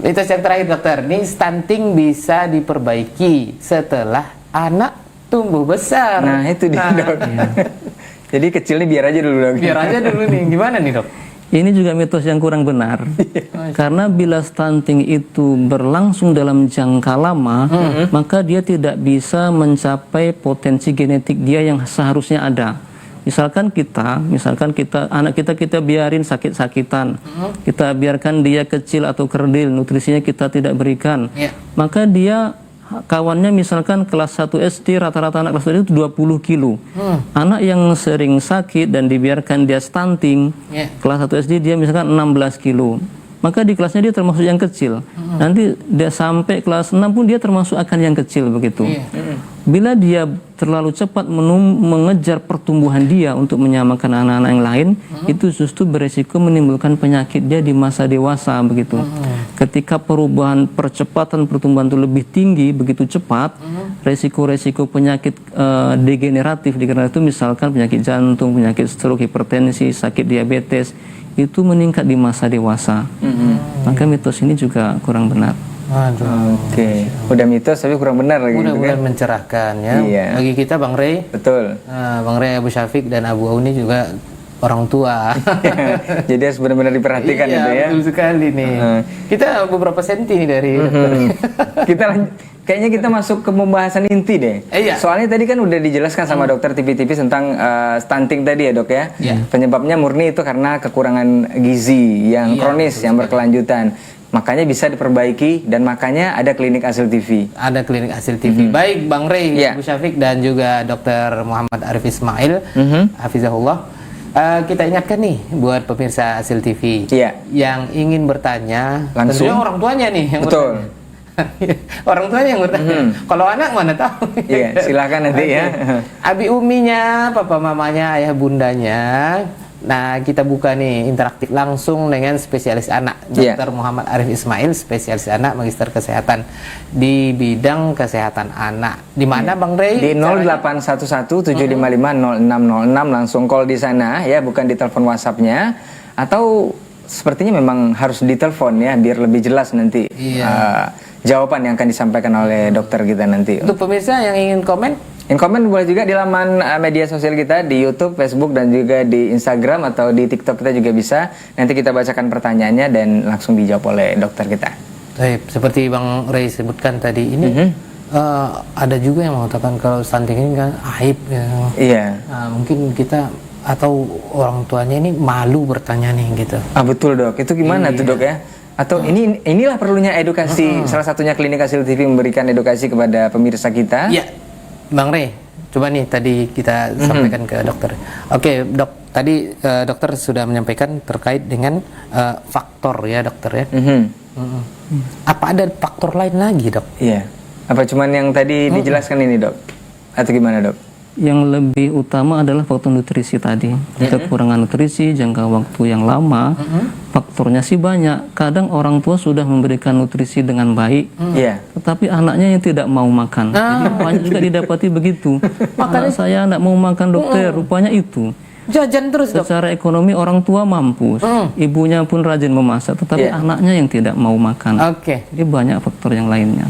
Mitos yang terakhir, dokter. Nih, stunting bisa diperbaiki setelah anak tumbuh besar. Nah, itu dia, Dok. Jadi kecilnya biar aja dulu, Dok. Biar aja dulu nih. Gimana nih, Dok? Ini juga mitos yang kurang benar. Karena bila stunting itu berlangsung dalam jangka lama, maka dia tidak bisa mencapai potensi genetik dia yang seharusnya ada. Misalkan kita anak kita biarin sakit-sakitan, kita biarkan dia kecil atau kerdil, nutrisinya kita tidak berikan, maka dia kawannya misalkan kelas 1 SD, rata-rata anak kelas 1 itu 20 kilo. Anak yang sering sakit dan dibiarkan dia stunting, kelas 1 SD dia misalkan 16 kilo. Maka di kelasnya dia termasuk yang kecil. Nanti dia sampai kelas 6 pun dia termasuk akan yang kecil begitu. Bila dia terlalu cepat mengejar pertumbuhan dia untuk menyamakan anak-anak yang lain, itu justru beresiko menimbulkan penyakit dia di masa dewasa begitu. Ketika percepatan pertumbuhan itu lebih tinggi, begitu cepat, resiko-resiko penyakit degeneratif itu misalkan penyakit jantung, penyakit stroke, hipertensi, sakit diabetes, itu meningkat di masa dewasa. Maka mitos ini juga kurang benar. Aduh. Oke, udah mitos tapi kurang benar gitu Mudah-mudahan kan. mencerahkan ya. Iya. Bagi kita Bang Rey. Betul. Bang Rey, Abu Syafiq dan Abu Auni juga orang tua. Jadi harus benar-benar diperhatikan iya, gitu ya. betul sekali nih. Kita beberapa senti nih dari Kita kayaknya kita masuk ke pembahasan inti deh. Iya. Soalnya tadi kan udah dijelaskan sama dokter tipis-tipis tentang stunting tadi ya dok ya. Penyebabnya murni itu karena kekurangan gizi yang kronis, yang berkelanjutan. Makanya bisa diperbaiki dan makanya ada klinik Asil TV. Ada klinik Asil TV. Baik Bang Rey, Abu Syafiq dan juga Dr. Muhammad Arif Ismail, Hafizahullah. Kita ingatkan nih buat pemirsa Asil TV yang ingin bertanya, langsung tentunya orang tuanya nih yang betul. Orang tuanya yang bertanya. Kalau anak mana tahu. Iya, silakan nanti ya. Abi uminya, papa mamanya, ayah bundanya. Nah, kita buka nih interaktif langsung dengan spesialis anak, Dr. Muhammad Arif Ismail, spesialis anak, magister kesehatan di bidang kesehatan anak. Di mana Bang Rey? Di 0811-755-0606 langsung call di sana ya, bukan di telepon WhatsApp-nya. Atau sepertinya memang harus ditelepon ya, biar lebih jelas nanti jawaban yang akan disampaikan oleh dokter kita nanti. Untuk pemirsa yang ingin komen, boleh juga di laman media sosial kita di YouTube, Facebook, dan juga di Instagram atau di TikTok kita juga bisa. Nanti kita bacakan pertanyaannya dan langsung dijawab oleh dokter kita. Baik, seperti Bang Rey sebutkan tadi ini, ada juga yang mengatakan kalau stunting ini kan aib ya. Iya. Nah, mungkin kita atau orang tuanya ini malu bertanya nih gitu. Betul dok. Itu gimana tuh dok ya? Atau inilah perlunya edukasi. Salah satunya klinik Asil TV memberikan edukasi kepada pemirsa kita. Iya. Bang Rey, coba nih tadi kita sampaikan ke dokter. Oke, dok, tadi dokter sudah menyampaikan terkait dengan faktor ya dokter ya. Apa ada faktor lain lagi dok? Iya. Apa cuman yang tadi dijelaskan ini dok? Atau gimana dok? Yang lebih utama adalah faktor nutrisi tadi. Kekurangan nutrisi, jangka waktu yang lama, faktornya sih banyak. Kadang orang tua sudah memberikan nutrisi dengan baik, tetapi anaknya yang tidak mau makan. Jadi banyak juga didapati begitu. Anak saya tidak mau makan dokter, rupanya itu. Jajan terus dok. Secara ekonomi orang tua mampu, ibunya pun rajin memasak, tetapi anaknya yang tidak mau makan. Jadi banyak faktor yang lainnya.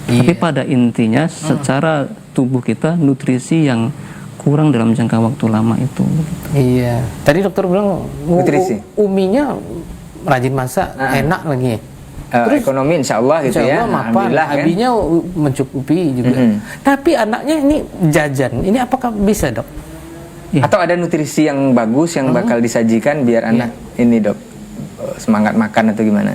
Tapi pada intinya secara tubuh kita nutrisi yang kurang dalam jangka waktu lama itu. Iya. Tadi dokter bilang nutrisi. Uminya rajin masak, enak lagi. Terus ekonomi insya Allah gitu ya. Alhamdulillah kan. Abinya mencukupi juga. Tapi anaknya ini jajan. Ini apakah bisa dok? Atau ada nutrisi yang bagus yang bakal disajikan biar anak ini dok semangat makan atau gimana?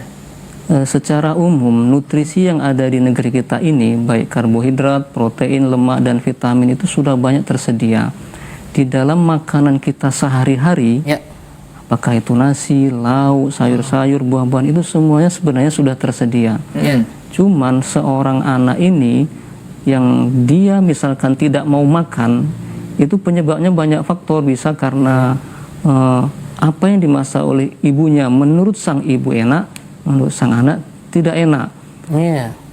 Secara umum nutrisi yang ada di negeri kita ini baik karbohidrat, protein, lemak dan vitamin itu sudah banyak tersedia di dalam makanan kita sehari-hari. Apakah itu nasi, lauk, sayur-sayur, buah-buahan itu semuanya sebenarnya sudah tersedia. Cuman seorang anak ini yang dia misalkan tidak mau makan, itu penyebabnya banyak faktor. Bisa karena apa yang dimasak oleh ibunya menurut sang ibu enak, menurut sang anak tidak enak.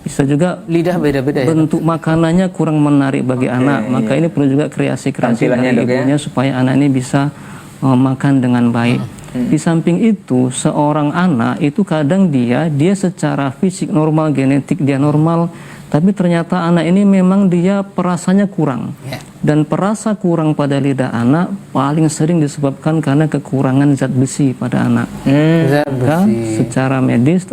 Bisa juga lidah beda-beda. Bentuk makanannya kurang menarik bagi anak. Maka ini perlu juga kreasi-kreasi dari ibunya supaya anak ini bisa makan dengan baik. Di samping itu, seorang anak itu kadang dia secara fisik normal, genetik dia normal, Tapi ternyata anak ini memang dia perasanya kurang. Dan perasa kurang pada lidah anak paling sering disebabkan karena kekurangan zat besi pada anak. Zat Maka besi. secara medis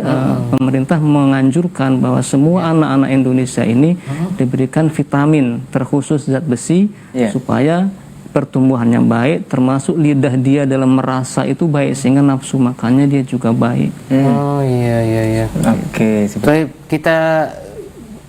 pemerintah menganjurkan bahwa semua anak-anak Indonesia ini diberikan vitamin terkhusus zat besi supaya pertumbuhannya baik, termasuk lidah dia dalam merasa itu baik sehingga nafsu makannya dia juga baik. Oh iya. Oke, Baik, kita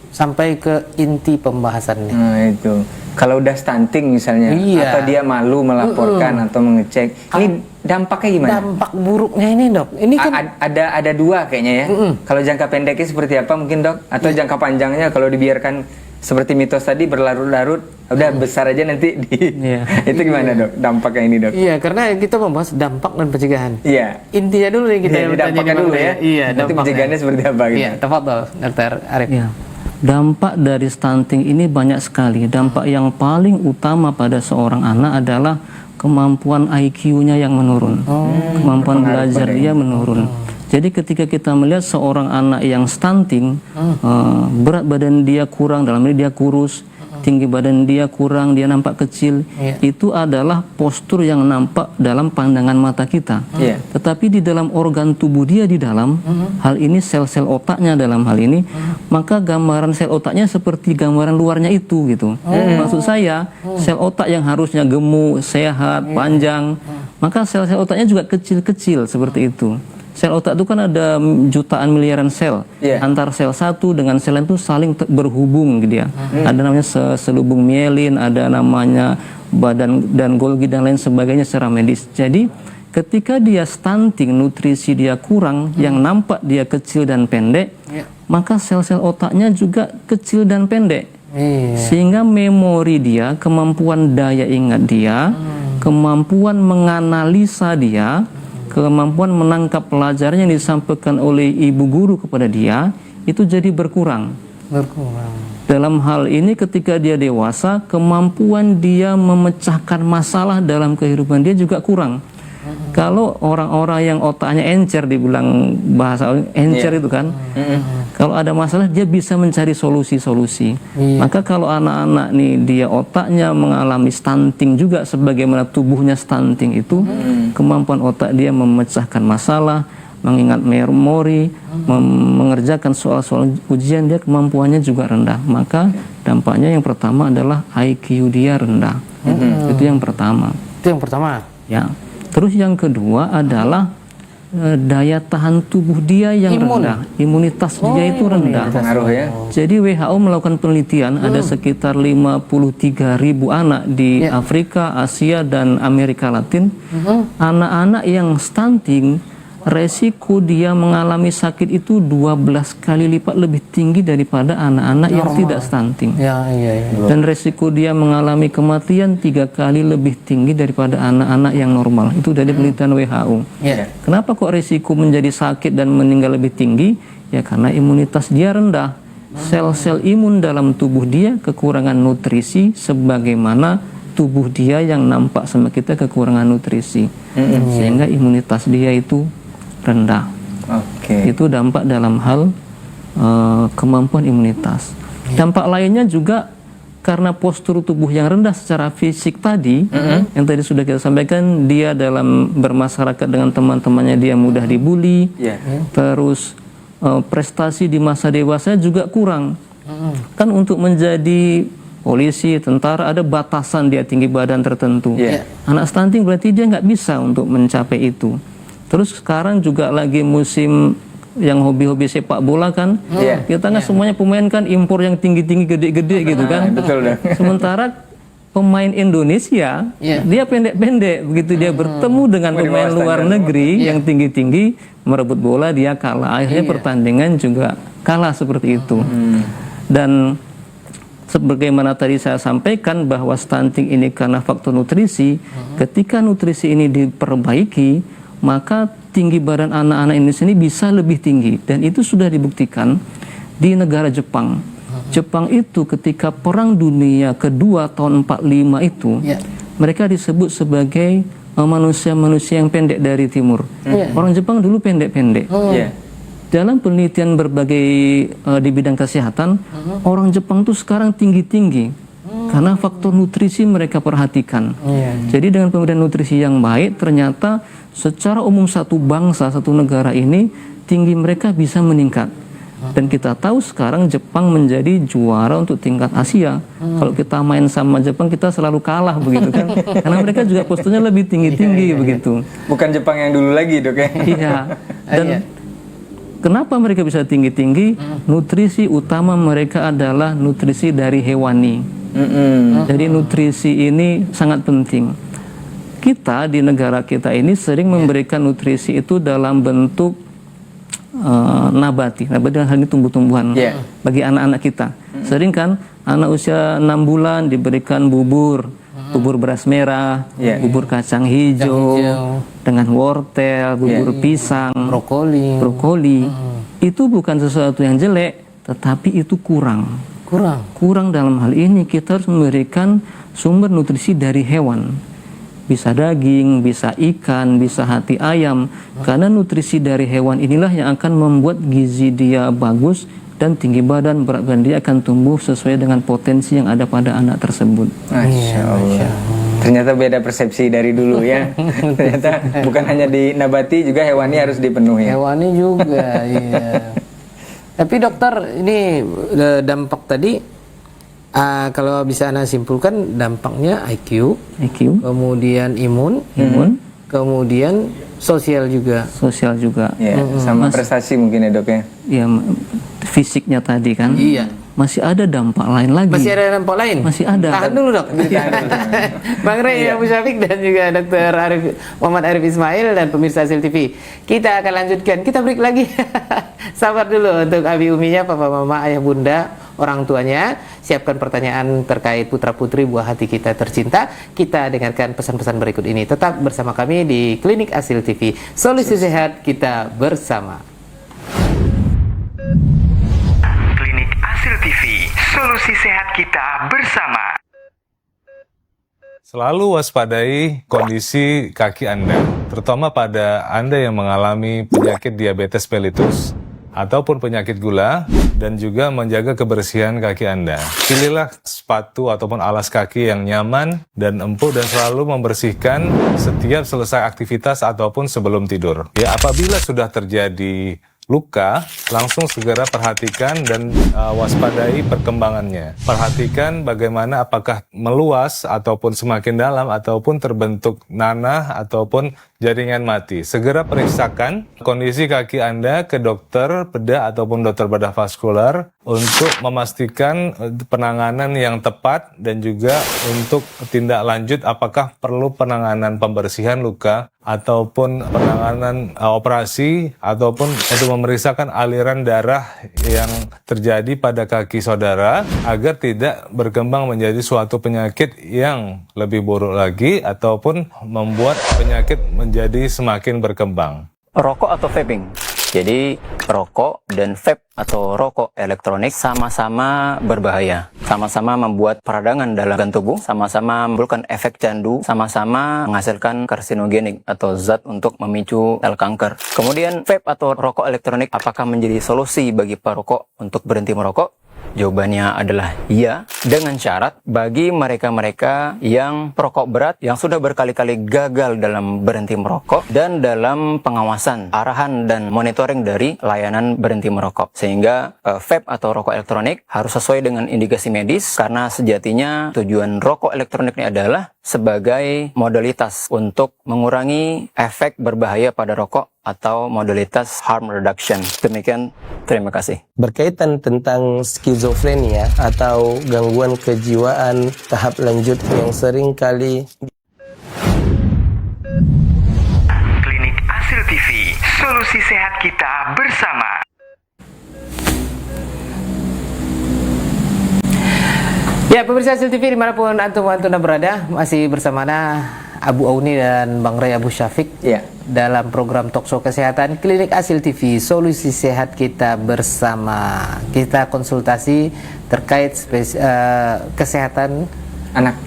sampai ke inti pembahasan nih. Nah itu, kalau udah stunting misalnya, Iya. atau dia malu melaporkan atau mengecek, ini dampaknya gimana? Dampak buruknya ini dok, ini kan Ada dua kayaknya ya. Kalau jangka pendeknya seperti apa mungkin dok? Atau jangka panjangnya kalau dibiarkan seperti mitos tadi berlarut-larut, udah besar aja nanti itu gimana dok? Dampaknya ini dok? iya, karena kita membahas dampak dan pencegahan. Iya. Intinya dulu nih kita Iya, dampaknya dulu ya. Iya, Nanti dampaknya. pencegahannya seperti apa gitu? Iya, tafadhol Dr. Arif. Ya. Dampak dari stunting ini banyak sekali. Dampak yang paling utama pada seorang anak adalah kemampuan IQ-nya yang menurun. Kemampuan belajar dia menurun. Jadi ketika kita melihat seorang anak yang stunting, berat badan dia kurang, dalam ini dia kurus, tinggi badan dia kurang, dia nampak kecil, itu adalah postur yang nampak dalam pandangan mata kita. Tetapi di dalam organ tubuh dia di dalam, hal ini sel-sel otaknya dalam hal ini, maka gambaran sel otaknya seperti gambaran luarnya itu gitu. Maksud saya, sel otak yang harusnya gemuk, sehat, panjang, maka sel-sel otaknya juga kecil-kecil seperti itu. Sel otak itu kan ada jutaan miliaran sel. Antar sel satu dengan sel lain itu saling berhubung gitu ya. Ada namanya selubung mielin, ada namanya badan dan Golgi dan lain sebagainya secara medis. Jadi ketika dia stunting, nutrisi dia kurang, yang nampak dia kecil dan pendek, maka sel-sel otaknya juga kecil dan pendek. Sehingga memori dia, kemampuan daya ingat dia, kemampuan menganalisa dia, kemampuan menangkap pelajaran yang disampaikan oleh ibu guru kepada dia itu jadi berkurang. Dalam hal ini ketika dia dewasa, kemampuan dia memecahkan masalah dalam kehidupan dia juga kurang. Kalau orang-orang yang otaknya encer, dibilang bahasa encer itu kan, kalau ada masalah dia bisa mencari solusi-solusi. Maka kalau anak-anak nih dia otaknya mengalami stunting juga sebagaimana tubuhnya stunting itu, kemampuan otak dia memecahkan masalah, mengingat memori, mengerjakan soal-soal ujian, dia kemampuannya juga rendah. Maka dampaknya yang pertama adalah IQ dia rendah. Itu yang pertama. Itu yang pertama. Ya. Terus yang kedua adalah daya tahan tubuh dia yang rendah, imunitas dia itu rendah. Pengaruh ya. Jadi WHO melakukan penelitian, ada sekitar 53.000 anak di Afrika, Asia dan Amerika Latin. Anak-anak yang stunting, resiko dia mengalami sakit itu 12 kali lipat lebih tinggi daripada anak-anak yang tidak stunting. Dan resiko dia mengalami kematian 3 kali lebih tinggi daripada anak-anak yang normal. Itu dari penelitian WHO. Kenapa kok resiko menjadi sakit dan meninggal lebih tinggi? Ya karena imunitas dia rendah. Sel-sel imun dalam tubuh dia kekurangan nutrisi sebagaimana tubuh dia yang nampak sama kita kekurangan nutrisi. Sehingga imunitas dia itu rendah. Itu dampak dalam hal kemampuan imunitas. Dampak lainnya juga karena postur tubuh yang rendah secara fisik tadi, yang tadi sudah kita sampaikan, dia dalam bermasyarakat dengan teman-temannya dia mudah dibully, terus prestasi di masa dewasa juga kurang. Kan untuk menjadi polisi, tentara ada batasan dia tinggi badan tertentu. Anak stunting berarti dia nggak bisa untuk mencapai itu. Terus sekarang juga lagi musim yang hobi-hobi sepak bola kan, kita nggak semuanya pemain kan impor yang tinggi-tinggi, gede-gede gitu kan. Sementara pemain Indonesia dia pendek-pendek, begitu dia bertemu dengan pemain luar negeri yang tinggi-tinggi merebut bola dia kalah. Akhirnya pertandingan juga kalah seperti itu. Dan sebagaimana tadi saya sampaikan bahwa stunting ini karena faktor nutrisi, ketika nutrisi ini diperbaiki, maka tinggi badan anak-anak Indonesia ini bisa lebih tinggi. Dan itu sudah dibuktikan di negara Jepang. Jepang itu ketika Perang Dunia Kedua tahun 45 itu, mereka disebut sebagai manusia-manusia yang pendek dari timur. Orang Jepang dulu pendek-pendek. dalam penelitian berbagai di bidang kesehatan, orang Jepang tuh sekarang tinggi-tinggi karena faktor nutrisi mereka perhatikan. Jadi dengan pemberian nutrisi yang baik, ternyata secara umum satu bangsa, satu negara ini tinggi mereka bisa meningkat. Dan kita tahu sekarang Jepang menjadi juara untuk tingkat Asia. Kalau kita main sama Jepang, kita selalu kalah begitu kan. Karena mereka juga posturnya lebih tinggi-tinggi begitu. Bukan Jepang yang dulu lagi, Dok ya. Iya. Dan kenapa mereka bisa tinggi-tinggi? Nutrisi utama mereka adalah nutrisi dari hewani. Jadi nutrisi ini sangat penting. Kita di negara kita ini sering memberikan nutrisi itu dalam bentuk nabati dalam hal ini tumbuh-tumbuhan bagi anak-anak kita. Sering kan anak usia 6 bulan diberikan bubur beras merah, bubur kacang hijau dengan wortel, bubur pisang, brokoli. Itu bukan sesuatu yang jelek, tetapi itu kurang dalam hal ini. Kita harus memberikan sumber nutrisi dari hewan. Bisa daging, bisa ikan, bisa hati ayam. Karena nutrisi dari hewan inilah yang akan membuat gizi dia bagus dan tinggi badan, berat badan dia akan tumbuh sesuai dengan potensi yang ada pada anak tersebut. Masya Allah. Ternyata beda persepsi dari dulu ya. Ternyata bukan hanya di nabati, juga hewani harus dipenuhi. Hewani juga, iya. Tapi dokter, ini dampak tadi, kalau bisa Anda simpulkan, dampaknya IQ, kemudian imun, kemudian sosial juga. Ya, sama prestasi mungkin ya, Dok ya. Ya, fisiknya tadi kan. Iya. Masih ada dampak lain lagi. Masih ada dampak lain? Masih ada. Tahan dulu, Dok. Bang Ray, Abu Syafiq, dan juga Dr. Muhammad Arif Ismail dan pemirsa Hasil TV. Kita akan lanjutkan. Kita break lagi. Sabar dulu untuk abi uminya, papa mama, ayah bunda, orang tuanya. Siapkan pertanyaan terkait putra-putri buah hati kita tercinta. Kita dengarkan pesan-pesan berikut ini. Tetap bersama kami di Klinik Hasil TV. Solusi sehat kita bersama. Klinik Hasil TV, solusi sehat kita bersama. Selalu waspadai kondisi kaki Anda, terutama pada Anda yang mengalami penyakit diabetes mellitus ataupun penyakit gula, dan juga menjaga kebersihan kaki Anda. Pilihlah sepatu ataupun alas kaki yang nyaman dan empuk dan selalu membersihkan setiap selesai aktivitas ataupun sebelum tidur. Ya, apabila sudah terjadi luka, langsung segera perhatikan dan waspadai perkembangannya. Perhatikan bagaimana, apakah meluas ataupun semakin dalam ataupun terbentuk nanah ataupun jaringan mati. Segera periksakan kondisi kaki Anda ke dokter bedah ataupun dokter bedah vaskular untuk memastikan penanganan yang tepat dan juga untuk tindak lanjut apakah perlu penanganan pembersihan luka ataupun penanganan operasi ataupun untuk memeriksakan aliran darah yang terjadi pada kaki saudara agar tidak berkembang menjadi suatu penyakit yang lebih buruk lagi ataupun membuat penyakit menjadi semakin berkembang. Rokok atau vaping? Jadi rokok dan vape atau rokok elektronik sama-sama berbahaya. Sama-sama membuat peradangan dalam organ tubuh, sama-sama menimbulkan efek candu, sama-sama menghasilkan karsinogenik atau zat untuk memicu sel kanker. Kemudian vape atau rokok elektronik apakah menjadi solusi bagi perokok untuk berhenti merokok? Jawabannya adalah iya, dengan syarat bagi mereka-mereka yang perokok berat, yang sudah berkali-kali gagal dalam berhenti merokok, dan dalam pengawasan, arahan, dan monitoring dari layanan berhenti merokok. Sehingga vape atau rokok elektronik harus sesuai dengan indikasi medis, karena sejatinya tujuan rokok elektronik ini adalah sebagai modalitas untuk mengurangi efek berbahaya pada rokok atau modalitas harm reduction. Demikian, terima kasih. Berkaitan tentang skizofrenia atau gangguan kejiwaan tahap lanjut yang sering kali Klinik Hasil TV, solusi sehat kita bersama. Ya, pemirsa Hasil TV dimanapun antum berada, masih bersama Abu Auni dan Bang Ray Abu Syafiq dalam program Talkshow Kesehatan Klinik Hasil TV, solusi sehat kita bersama. Kita konsultasi terkait kesehatan anak.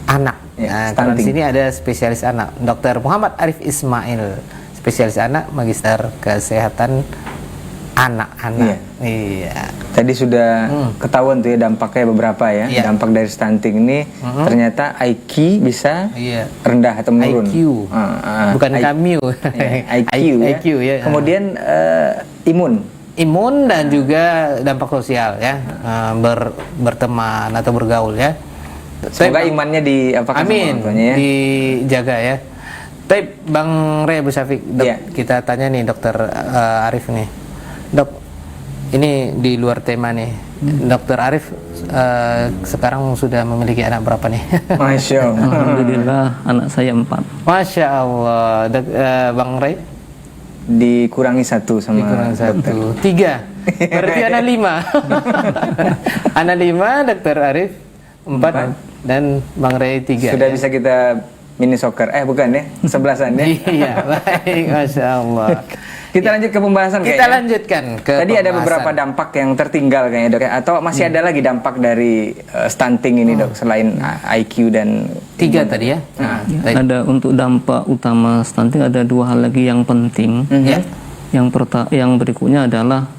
Ya, Nah, di sini ada spesialis anak, Dr. Muhammad Arif Ismail, spesialis anak, magister kesehatan anak-anak. Iya. Tadi sudah ketahuan tuh ya dampaknya beberapa ya. Iya. Dampak dari stunting ini ternyata IQ bisa Iya. rendah atau menurun. IQ. Bukan Cameo. IQ, ya. IQ ya. Kemudian imun dan juga dampak sosial ya. Berteman atau bergaul ya. semoga imannya diapakan sama Amin. orang tuanya ya. Dijaga ya. Tapi Bang Ray Bu Syafiq, Iya. kita tanya nih Dokter Arif nih. Dok, ini di luar tema nih. Dokter Arif sekarang sudah memiliki anak berapa nih? Masya Allah. Alhamdulillah anak saya 4. Masya Allah. Bang Ray? Dikurangi 1 sama Dikurang dokter. 1. 3. Berarti anak 5. Anak 5, Dokter Arif 4 dan Bang Ray 3. Sudah bisa kita mini soccer. Bukan ya, 11-an ya. Iya, baik, Masya Allah. Kita lanjut ke pembahasan Kita kayaknya. lanjutkan ke Tadi ada pembahasan. beberapa dampak yang tertinggal kayaknya dok ya? Atau masih ada lagi dampak dari stunting ini dok selain IQ dan 3 tadi ya. Baik. Ada untuk dampak utama stunting ada 2 hal lagi yang penting. Ya. Yang berikutnya adalah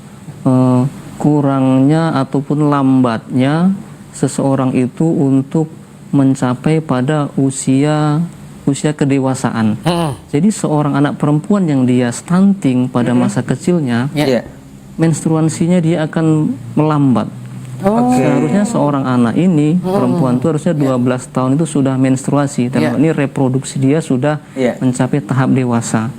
kurangnya ataupun lambatnya seseorang itu untuk mencapai pada usia kedewasaan. Jadi seorang anak perempuan yang dia stunting pada masa kecilnya, Iya. menstruasinya dia akan melambat. Seharusnya seorang anak ini perempuan itu harusnya 12 tahun itu sudah menstruasi dan ini reproduksi dia sudah mencapai tahap dewasa.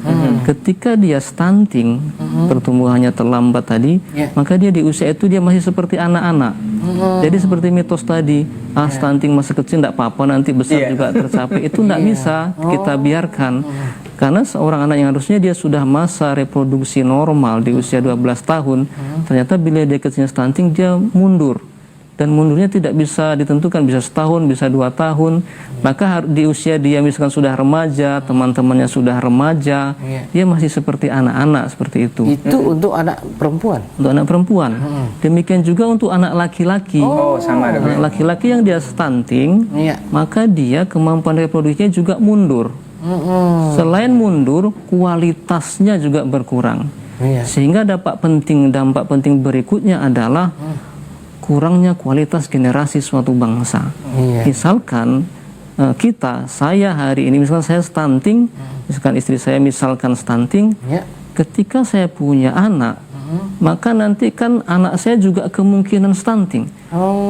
Ketika dia stunting, pertumbuhannya terlambat tadi, maka dia di usia itu dia masih seperti anak-anak. Jadi seperti mitos tadi, stunting masa kecil tidak apa-apa nanti besar juga tercapai. Itu tidak bisa kita biarkan. Karena seorang anak yang harusnya dia sudah masa reproduksi normal di usia 12 tahun, ternyata bila dia kecilnya stunting dia mundur. Dan mundurnya tidak bisa ditentukan, bisa setahun, bisa 2 tahun. Maka di usia dia misalkan sudah remaja, teman-temannya sudah remaja, dia masih seperti anak-anak seperti itu. Itu untuk anak perempuan. Untuk anak perempuan. Demikian juga untuk anak laki-laki. Sama dok. Anak laki-laki yang dia stunting, maka dia kemampuan reproduksinya juga mundur. Selain mundur, kualitasnya juga berkurang. Sehingga dampak penting berikutnya adalah kurangnya kualitas generasi suatu bangsa. Misalkan saya hari ini, misalkan saya stunting, misalkan istri saya misalkan stunting, ketika saya punya anak, maka nanti kan anak saya juga kemungkinan stunting.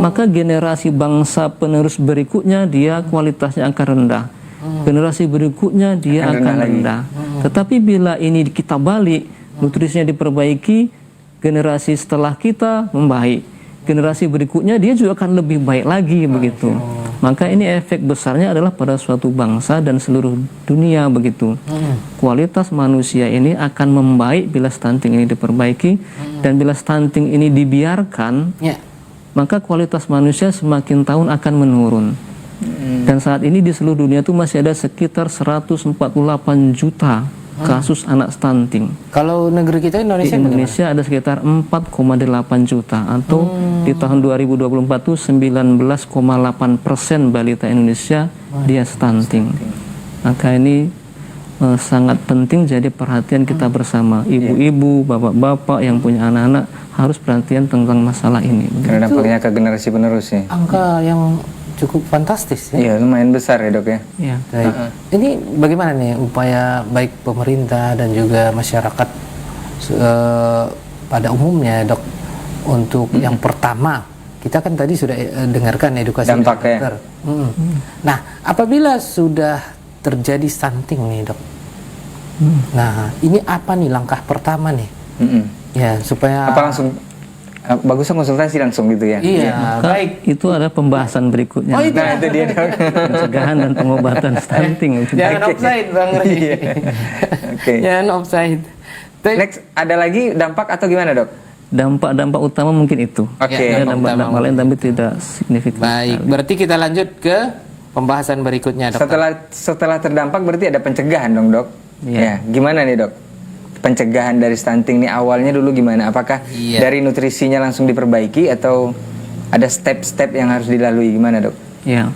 Maka generasi bangsa penerus berikutnya dia kualitasnya akan rendah. Generasi berikutnya dia akan rendah. Tetapi bila ini kita balik, nutrisinya diperbaiki, generasi setelah kita membaik. Generasi berikutnya dia juga akan lebih baik lagi begitu. Maka ini efek besarnya adalah pada suatu bangsa dan seluruh dunia begitu. Kualitas manusia ini akan membaik bila stunting ini diperbaiki, dan bila stunting ini dibiarkan, maka kualitas manusia semakin tahun akan menurun. Dan saat ini di seluruh dunia itu masih ada sekitar 148 juta kasus anak stunting. Kalau negeri kita Indonesia, di Indonesia ada sekitar 4,8 juta, atau di tahun 2024 itu 19,8% balita Indonesia dia stunting. Maka ini sangat penting jadi perhatian kita bersama, ibu-ibu, bapak-bapak yang punya anak-anak harus perhatian tentang masalah ini. Karena dampaknya ke generasi penerus ya. Angka yang cukup fantastis ya. Iya, lumayan besar ya dok ya. Iya. Ini bagaimana nih upaya baik pemerintah dan juga masyarakat pada umumnya dok, untuk yang pertama, kita kan tadi sudah dengarkan edukasi dampaknya. dokter. Nah, apabila sudah terjadi stunting nih dok, nah ini apa nih langkah pertama nih? Ya supaya Apa langsung bagusnya konsultasi langsung gitu ya? Iya, Maka baik. itu ada pembahasan berikutnya. Oh, itu. Nah itu dia dok. Pencegahan dan pengobatan stunting. Jangan offside Bang Ray. Oke. Jangan offside. Next, ada lagi dampak atau gimana dok? Dampak utama mungkin itu. Oke. Ya, Ada dampak lain tapi tidak signifikan. Baik, berarti kita lanjut ke pembahasan berikutnya dok. Setelah terdampak berarti ada pencegahan dong dok? Ya. Gimana nih dok? Pencegahan dari stunting nih awalnya dulu gimana? Apakah dari nutrisinya langsung diperbaiki atau ada step-step yang harus dilalui, gimana dok? Ya,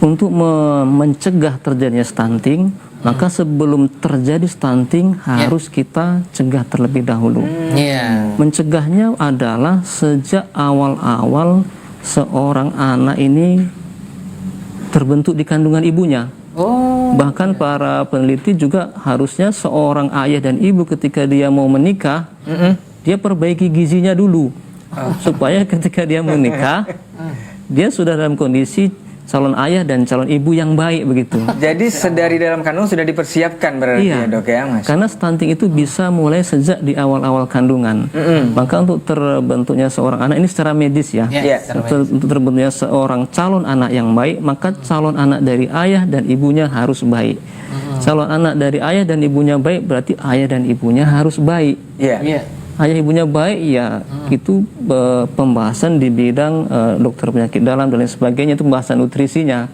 untuk mencegah terjadinya stunting, Maka sebelum terjadi stunting harus kita cegah terlebih dahulu. Iya. Mencegahnya adalah sejak awal-awal seorang anak ini terbentuk di kandungan ibunya. Bahkan para peneliti juga harusnya seorang ayah dan ibu ketika dia mau menikah, dia perbaiki gizinya dulu. Supaya ketika dia menikah, dia sudah dalam kondisi calon ayah dan calon ibu yang baik begitu. Jadi sedari dalam kandungan sudah dipersiapkan berarti ya dok ya mas? Karena stunting itu bisa mulai sejak di awal-awal kandungan. Maka untuk terbentuknya seorang anak ini secara medis ya, untuk terbentuknya seorang calon anak yang baik, maka calon anak dari ayah dan ibunya harus baik. Calon anak dari ayah dan ibunya baik berarti ayah dan ibunya harus baik. Ayah ibunya baik ya itu pembahasan di bidang dokter penyakit dalam dan lain sebagainya, itu pembahasan nutrisinya.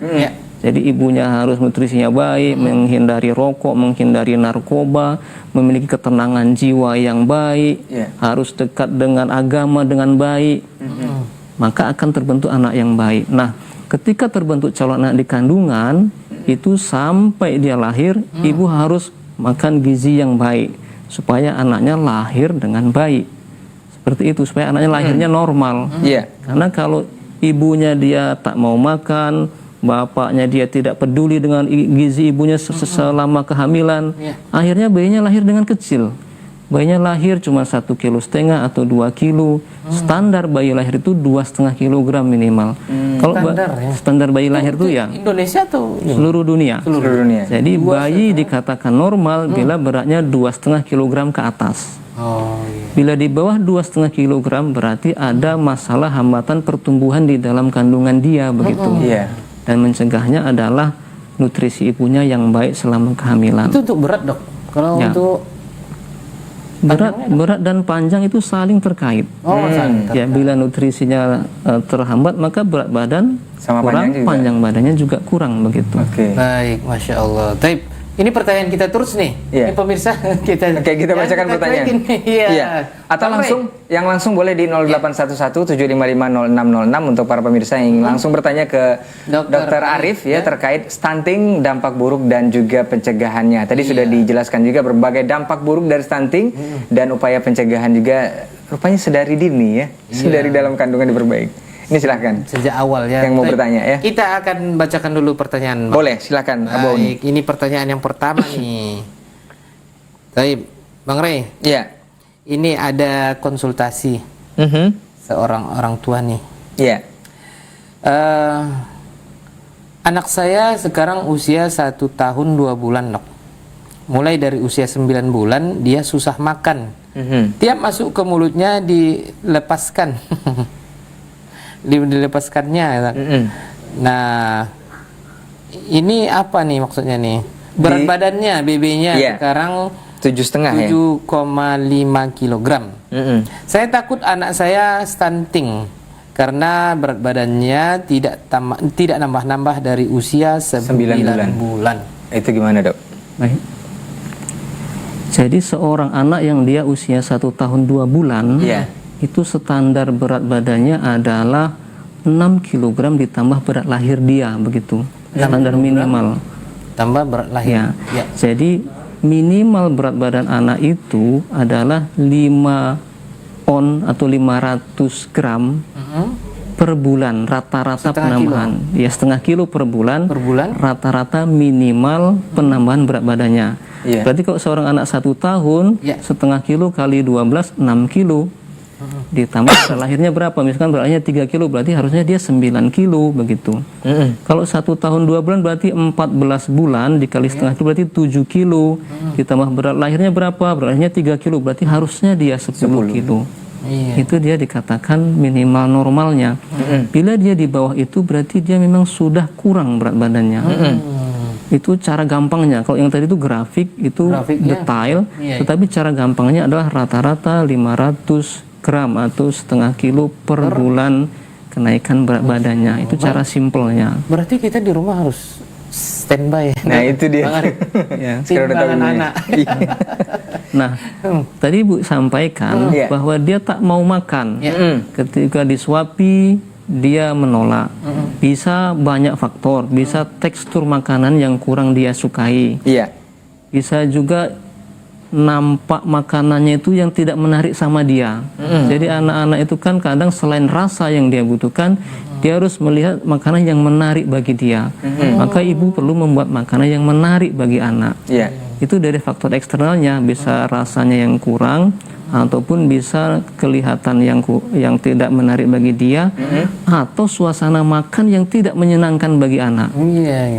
Jadi ibunya harus nutrisinya baik, menghindari rokok, menghindari narkoba, memiliki ketenangan jiwa yang baik, harus dekat dengan agama dengan baik, maka akan terbentuk anak yang baik. Nah, ketika terbentuk calon anak di kandungan itu sampai dia lahir, ibu harus makan gizi yang baik supaya anaknya lahir dengan baik. Seperti itu, supaya anaknya lahirnya normal. Karena kalau ibunya dia tak mau makan, bapaknya dia tidak peduli dengan gizi ibunya selama kehamilan, akhirnya bayinya lahir dengan kecil. Bayinya lahir cuma 1,5 kilo atau 2 kilo. Standar bayi lahir itu 2,5 kilogram minimal. Kalau standar bayi lahir itu ya Indonesia atau seluruh dunia. Seluruh dunia. Jadi bayi dikatakan normal bila beratnya 2,5 kilogram ke atas. Bila di bawah 2,5 kilogram berarti ada masalah hambatan pertumbuhan di dalam kandungan dia begitu. Dan mencegahnya adalah nutrisi ibunya yang baik selama kehamilan. Itu untuk berat dok. Kalau untuk berat dan panjang itu saling terkait. Ya, bila nutrisinya terhambat maka berat badan sama kurang, panjang badannya juga kurang begitu. Baik, masya Allah. Taib, ini pertanyaan kita terus nih. Ini pemirsa kita. Kita bacakan pertanyaan. Atau langsung boleh di 0811-755-0606 untuk para pemirsa yang langsung bertanya ke Dr. Arif ya terkait stunting, dampak buruk dan juga pencegahannya. Tadi sudah dijelaskan juga berbagai dampak buruk dari stunting dan upaya pencegahan juga rupanya sedari dini ya, sedari dalam kandungan diperbaiki. Ini silahkan. Sejak awal ya. Yang mau bertanya ya. Kita akan bacakan dulu pertanyaan. Boleh, silahkan. Baik, ini pertanyaan yang pertama nih. Taib, Bang Rey. Iya. Ini ada konsultasi seorang orang tua nih. Anak saya sekarang usia 1 tahun 2 bulan dok. Mulai dari usia 9 bulan dia susah makan. Tiap masuk ke mulutnya dilepaskan. Dilepaskannya. Nah, ini apa nih maksudnya nih? Berat badannya BB-nya sekarang 7,5 kilogram. Saya takut anak saya stunting karena berat badannya tidak nambah-nambah dari usia 9 bulan. Itu gimana dok? Baik. Jadi seorang anak yang dia usia 1 tahun 2 bulan itu standar berat badannya adalah 6 kg ditambah berat lahir dia begitu. Standar minimal. Tambah berat lahir. Jadi minimal berat badan anak itu adalah 5 on atau 500 gram per bulan rata-rata penambahan. Setengah kilo per bulan. Rata-rata minimal penambahan berat badannya. Berarti kalau seorang anak 1 tahun setengah kilo kali 12 6 kilo. Ditambah berat lahirnya berapa? Misalkan berat lahirnya 3 kilo berarti harusnya dia 9 kilo begitu. Kalau 1 tahun 2 bulan berarti 14 bulan dikali setengah kilo berarti 7 kilo. Ditambah berat lahirnya berapa? Berat lahirnya 3 kilo berarti harusnya dia 10 kilo. Itu dia dikatakan minimal normalnya. Bila dia di bawah itu berarti dia memang sudah kurang berat badannya. Itu cara gampangnya. Kalau yang tadi itu grafik itu detail, tetapi cara gampangnya adalah rata-rata 500 gram atau setengah kilo per bulan kenaikan berat badannya. Itu cara simpelnya. Berarti kita di rumah harus standby. Nah itu dia. Timbangan anak. Nah, tadi Ibu sampaikan bahwa dia tak mau makan. Ketika disuapi dia menolak. Bisa banyak faktor, bisa tekstur makanan yang kurang dia sukai. bisa juga nampak makanannya itu yang tidak menarik sama dia. Jadi anak-anak itu kan kadang selain rasa yang dia butuhkan, dia harus melihat makanan yang menarik bagi dia. Maka ibu perlu membuat makanan yang menarik bagi anak. Itu dari faktor eksternalnya, bisa rasanya yang kurang ataupun bisa kelihatan yang tidak menarik bagi dia, atau suasana makan yang tidak menyenangkan bagi anak.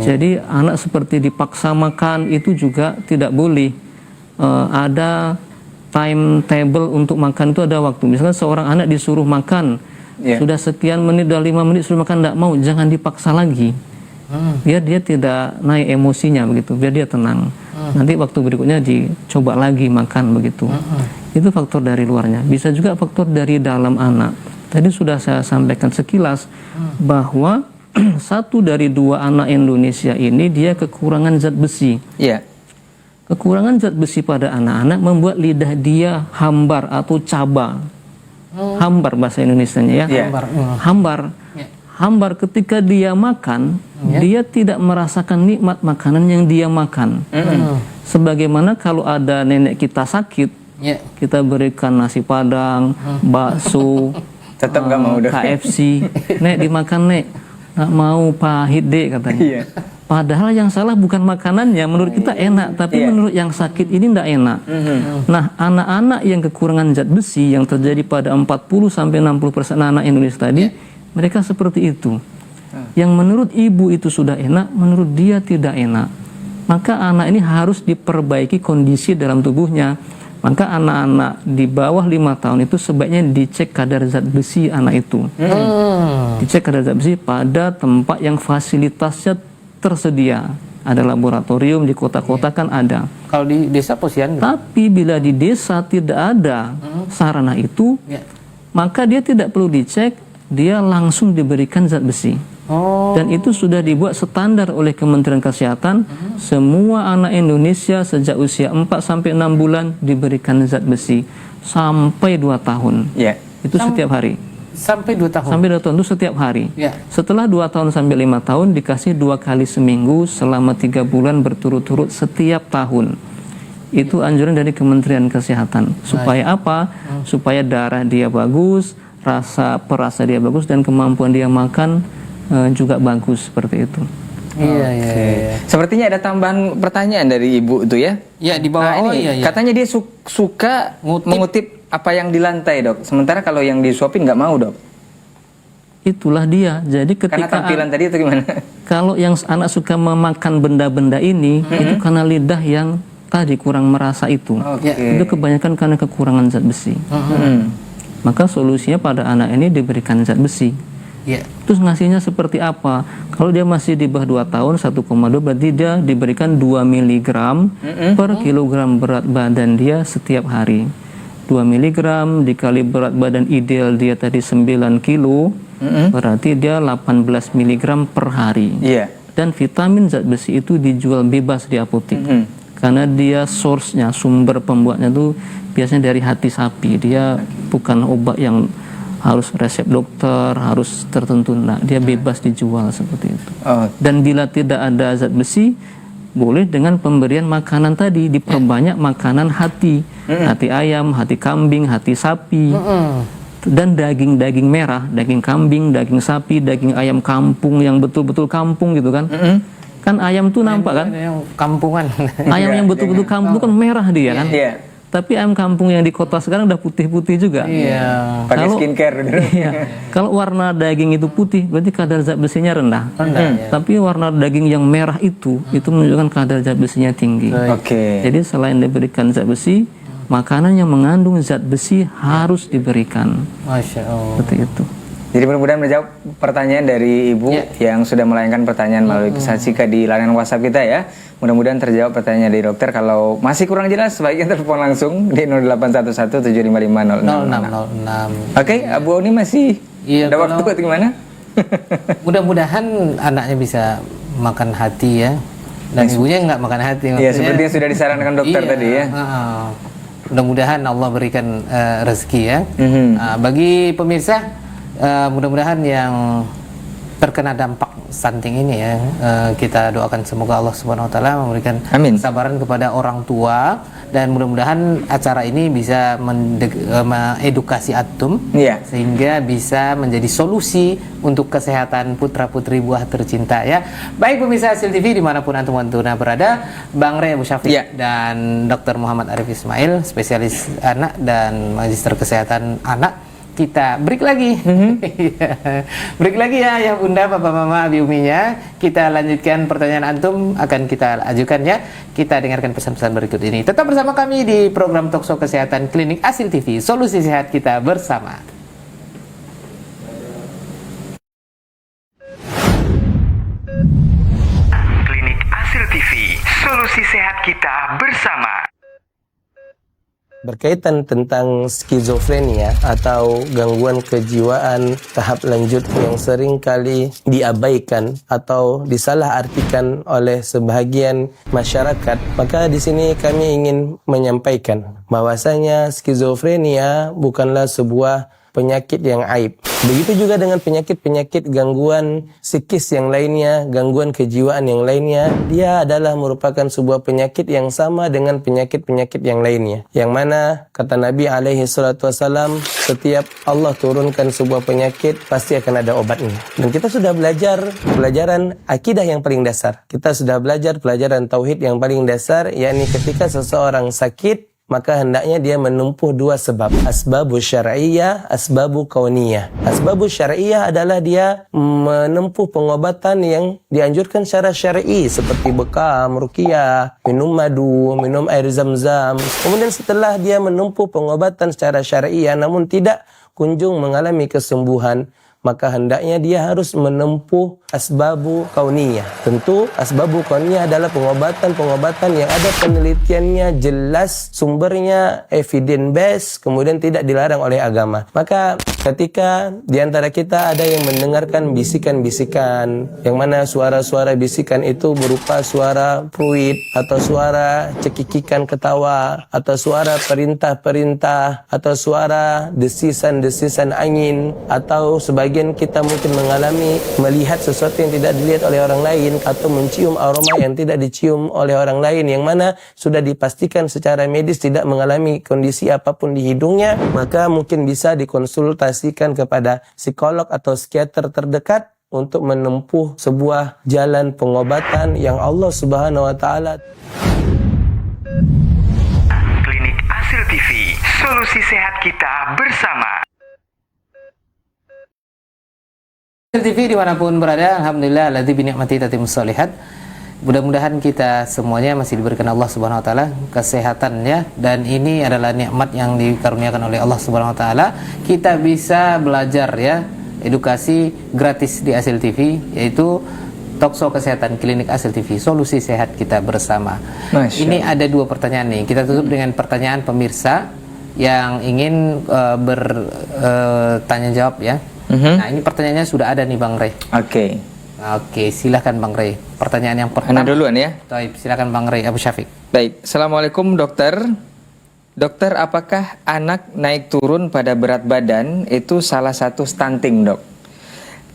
Jadi anak seperti dipaksa makan itu juga tidak boleh. Ada timetable untuk makan itu, ada waktu. Misalnya seorang anak disuruh makan, sudah sekian menit, sudah 5 menit suruh makan, tidak mau, jangan dipaksa lagi. Biar dia tidak naik emosinya begitu, biar dia tenang. Nanti waktu berikutnya dicoba lagi makan begitu. Itu faktor dari luarnya. Bisa juga faktor dari dalam anak. Tadi sudah saya sampaikan sekilas bahwa 1 dari 2 anak Indonesia ini dia kekurangan zat besi. Kekurangan zat besi pada anak-anak membuat lidah dia hambar atau caba. Hambar bahasa Indonesianya ya. Hambar. Hambar ketika dia makan, dia tidak merasakan nikmat makanan yang dia makan. Sebagaimana kalau ada nenek kita sakit, kita berikan nasi padang, bakso, tetap gak mau KFC, nek dimakan nek, nggak mau, pahit deh katanya. Padahal yang salah bukan makanannya, menurut kita enak, tapi menurut yang sakit ini tidak enak. Nah, anak-anak yang kekurangan zat besi yang terjadi pada 40-60% anak Indonesia tadi, mereka seperti itu. Yang menurut ibu itu sudah enak, menurut dia tidak enak. Maka anak ini harus diperbaiki kondisi dalam tubuhnya. Maka anak-anak di bawah 5 tahun itu sebaiknya dicek kadar zat besi anak itu. Dicek kadar zat besi pada tempat yang fasilitasnya tersedia. Ada laboratorium di kota-kota kan ada. Kalau di desa posyandu. Tapi bila di desa tidak ada sarana itu, maka dia tidak perlu dicek, dia langsung diberikan zat besi. Dan itu sudah dibuat standar oleh Kementerian Kesehatan. Semua anak Indonesia sejak usia 4-6 bulan diberikan zat besi sampai 2 tahun. Itu setiap hari. Sampai 2 tahun? Sampai 2 tahun itu setiap hari. Setelah 2 tahun sampai 5 tahun dikasih 2 kali seminggu selama 3 bulan berturut-turut setiap tahun. Itu anjuran dari Kementerian Kesehatan. Supaya apa? Supaya darah dia bagus, perasa dia bagus, dan kemampuan dia makan juga bagus, seperti itu. Iya. Sepertinya ada tambahan pertanyaan dari ibu itu ya? Ya, di bawah. Katanya dia suka mengutip apa yang di lantai, Dok. Sementara kalau yang disuapin nggak mau, Dok. Itulah dia. Jadi ketika karena tampilan tadi itu gimana? Kalau yang anak suka memakan benda-benda ini, itu karena lidah yang tadi kurang merasa itu. Itu kebanyakan karena kekurangan zat besi. Maka solusinya pada anak ini diberikan zat besi. Terus ngasihnya seperti apa? Kalau dia masih di bawah 2 tahun, 1,2, berarti dia diberikan 2 mg per kilogram berat badan dia setiap hari. 2 mg dikali berat badan ideal dia tadi 9 kilo, berarti dia 18 mg per hari. Dan vitamin zat besi itu dijual bebas di apotek. Karena dia source-nya, sumber pembuatnya itu biasanya dari hati sapi. Dia bukan obat yang harus resep dokter, harus tertentu. Nah, dia bebas dijual seperti itu. Dan bila tidak ada zat besi, boleh dengan pemberian makanan tadi, diperbanyak makanan hati. Hati ayam, hati kambing, hati sapi. Dan daging-daging merah, daging kambing, daging sapi, daging ayam kampung yang betul-betul kampung gitu kan. Kan ayam tuh nampak kan? Kampungan. Ayam yang betul-betul kampung kan merah dia kan? Tapi ayam kampung yang di kota sekarang udah putih-putih juga. Pakai skincare. Kalau warna daging itu putih, berarti kadar zat besinya rendah. Tapi warna daging yang merah itu menunjukkan kadar zat besinya tinggi. Jadi selain diberikan zat besi, makanan yang mengandung zat besi harus diberikan. Masya Allah. Seperti itu. Jadi mudah-mudahan menjawab pertanyaan dari Ibu yang sudah melayangkan pertanyaan melalui pesan singkat di layanan WhatsApp kita ya. Mudah-mudahan terjawab pertanyaan dari dokter. Kalau masih kurang jelas, sebaiknya telepon langsung di 0811755006. Oke, Abu Oni masih ada waktu atau gimana? Mudah-mudahan anaknya bisa makan hati ya. Dan ibunya nggak makan hati. Iya, seperti yang sudah disarankan dokter tadi ya. Mudah-mudahan Allah berikan rezeki ya. Bagi pemirsa, mudah-mudahan yang terkena dampak stunting ini ya, kita doakan semoga Allah Subhanahu Wa Taala memberikan Amin. kesabaran kepada orang tua, dan mudah-mudahan acara ini bisa mengedukasi antum sehingga bisa menjadi solusi untuk kesehatan putra-putri buah tercinta ya. Baik pemirsa Hasil TV dimanapun antum berada, Bang Rey Abu Syafiq dan Dr. Muhammad Arif Ismail, spesialis anak dan magister kesehatan anak. Kita break lagi. Break lagi ya Bunda, Papa, Mama, Abi, Uminya. Kita lanjutkan pertanyaan antum, akan kita ajukan ya. Kita dengarkan pesan-pesan berikut ini. Tetap bersama kami di program Talkshow Kesehatan Klinik Hasil TV. Solusi sehat kita bersama. Klinik Hasil TV, solusi sehat kita bersama. Berkaitan tentang skizofrenia atau gangguan kejiwaan tahap lanjut yang sering kali diabaikan atau disalahartikan oleh sebahagian masyarakat, maka di sini kami ingin menyampaikan bahwasanya skizofrenia bukanlah sebuah penyakit yang aib. Begitu juga dengan penyakit-penyakit gangguan psikis yang lainnya, gangguan kejiwaan yang lainnya, dia adalah merupakan sebuah penyakit yang sama dengan penyakit-penyakit yang lainnya. Yang mana kata Nabi alaihi salatu wasalam, setiap Allah turunkan sebuah penyakit pasti akan ada obatnya. Dan kita sudah belajar pelajaran akidah yang paling dasar. Kita sudah belajar pelajaran tauhid yang paling dasar, yakni ketika seseorang sakit, maka hendaknya dia menempuh dua sebab. Asbabu syar'iyyah, asbabu kauniyah. Asbabu syar'iyyah adalah dia menempuh pengobatan yang dianjurkan secara syar'i, seperti bekam, ruqyah, minum madu, minum air zam-zam. Kemudian setelah dia menempuh pengobatan secara syar'iyyah namun tidak kunjung mengalami kesembuhan, maka hendaknya dia harus menempuh asbabu kauniyah. Tentu asbabu kauniyah adalah pengobatan-pengobatan yang ada penelitiannya jelas, sumbernya evidence based, kemudian tidak dilarang oleh agama. Maka ketika di antara kita ada yang mendengarkan bisikan-bisikan, yang mana suara-suara bisikan itu berupa suara fluid, atau suara cekikikan ketawa, atau suara perintah-perintah, atau suara desisan-desisan angin, atau sebagian kita mungkin melihat sesuatu yang tidak dilihat oleh orang lain, atau mencium aroma yang tidak dicium oleh orang lain, yang mana sudah dipastikan secara medis tidak mengalami kondisi apapun di hidungnya, maka mungkin bisa dikonsultasikan kepada psikolog atau psikiater terdekat untuk menempuh sebuah jalan pengobatan yang Allah Subhanahu wa Ta'ala. Klinik Hasil TV, solusi sehat kita bersama. TV dimanapun berada, alhamdulillah alladzi bi ni'mati tatimmus shalihat. Mudah-mudahan kita semuanya masih diberikan Allah Subhanahu wa taala kesehatannya, dan ini adalah nikmat yang dikaruniakan oleh Allah Subhanahu wa taala. Kita bisa belajar ya, edukasi gratis di Hasil TV, yaitu Talkshow Kesehatan Klinik Hasil TV, solusi sehat kita bersama. Ini ada dua pertanyaan nih. Kita tutup dengan pertanyaan pemirsa yang ingin bertanya jawab ya. Nah, ini pertanyaannya sudah ada nih Bang Rey. Oke, silakan Bang Rey. Pertanyaan yang pertama. Ana duluan ya. Baik, silakan Bang Rey Abu Syafiq. Baik, Assalamualaikum dokter. Dokter, apakah anak naik turun pada berat badan itu salah satu stunting, dok?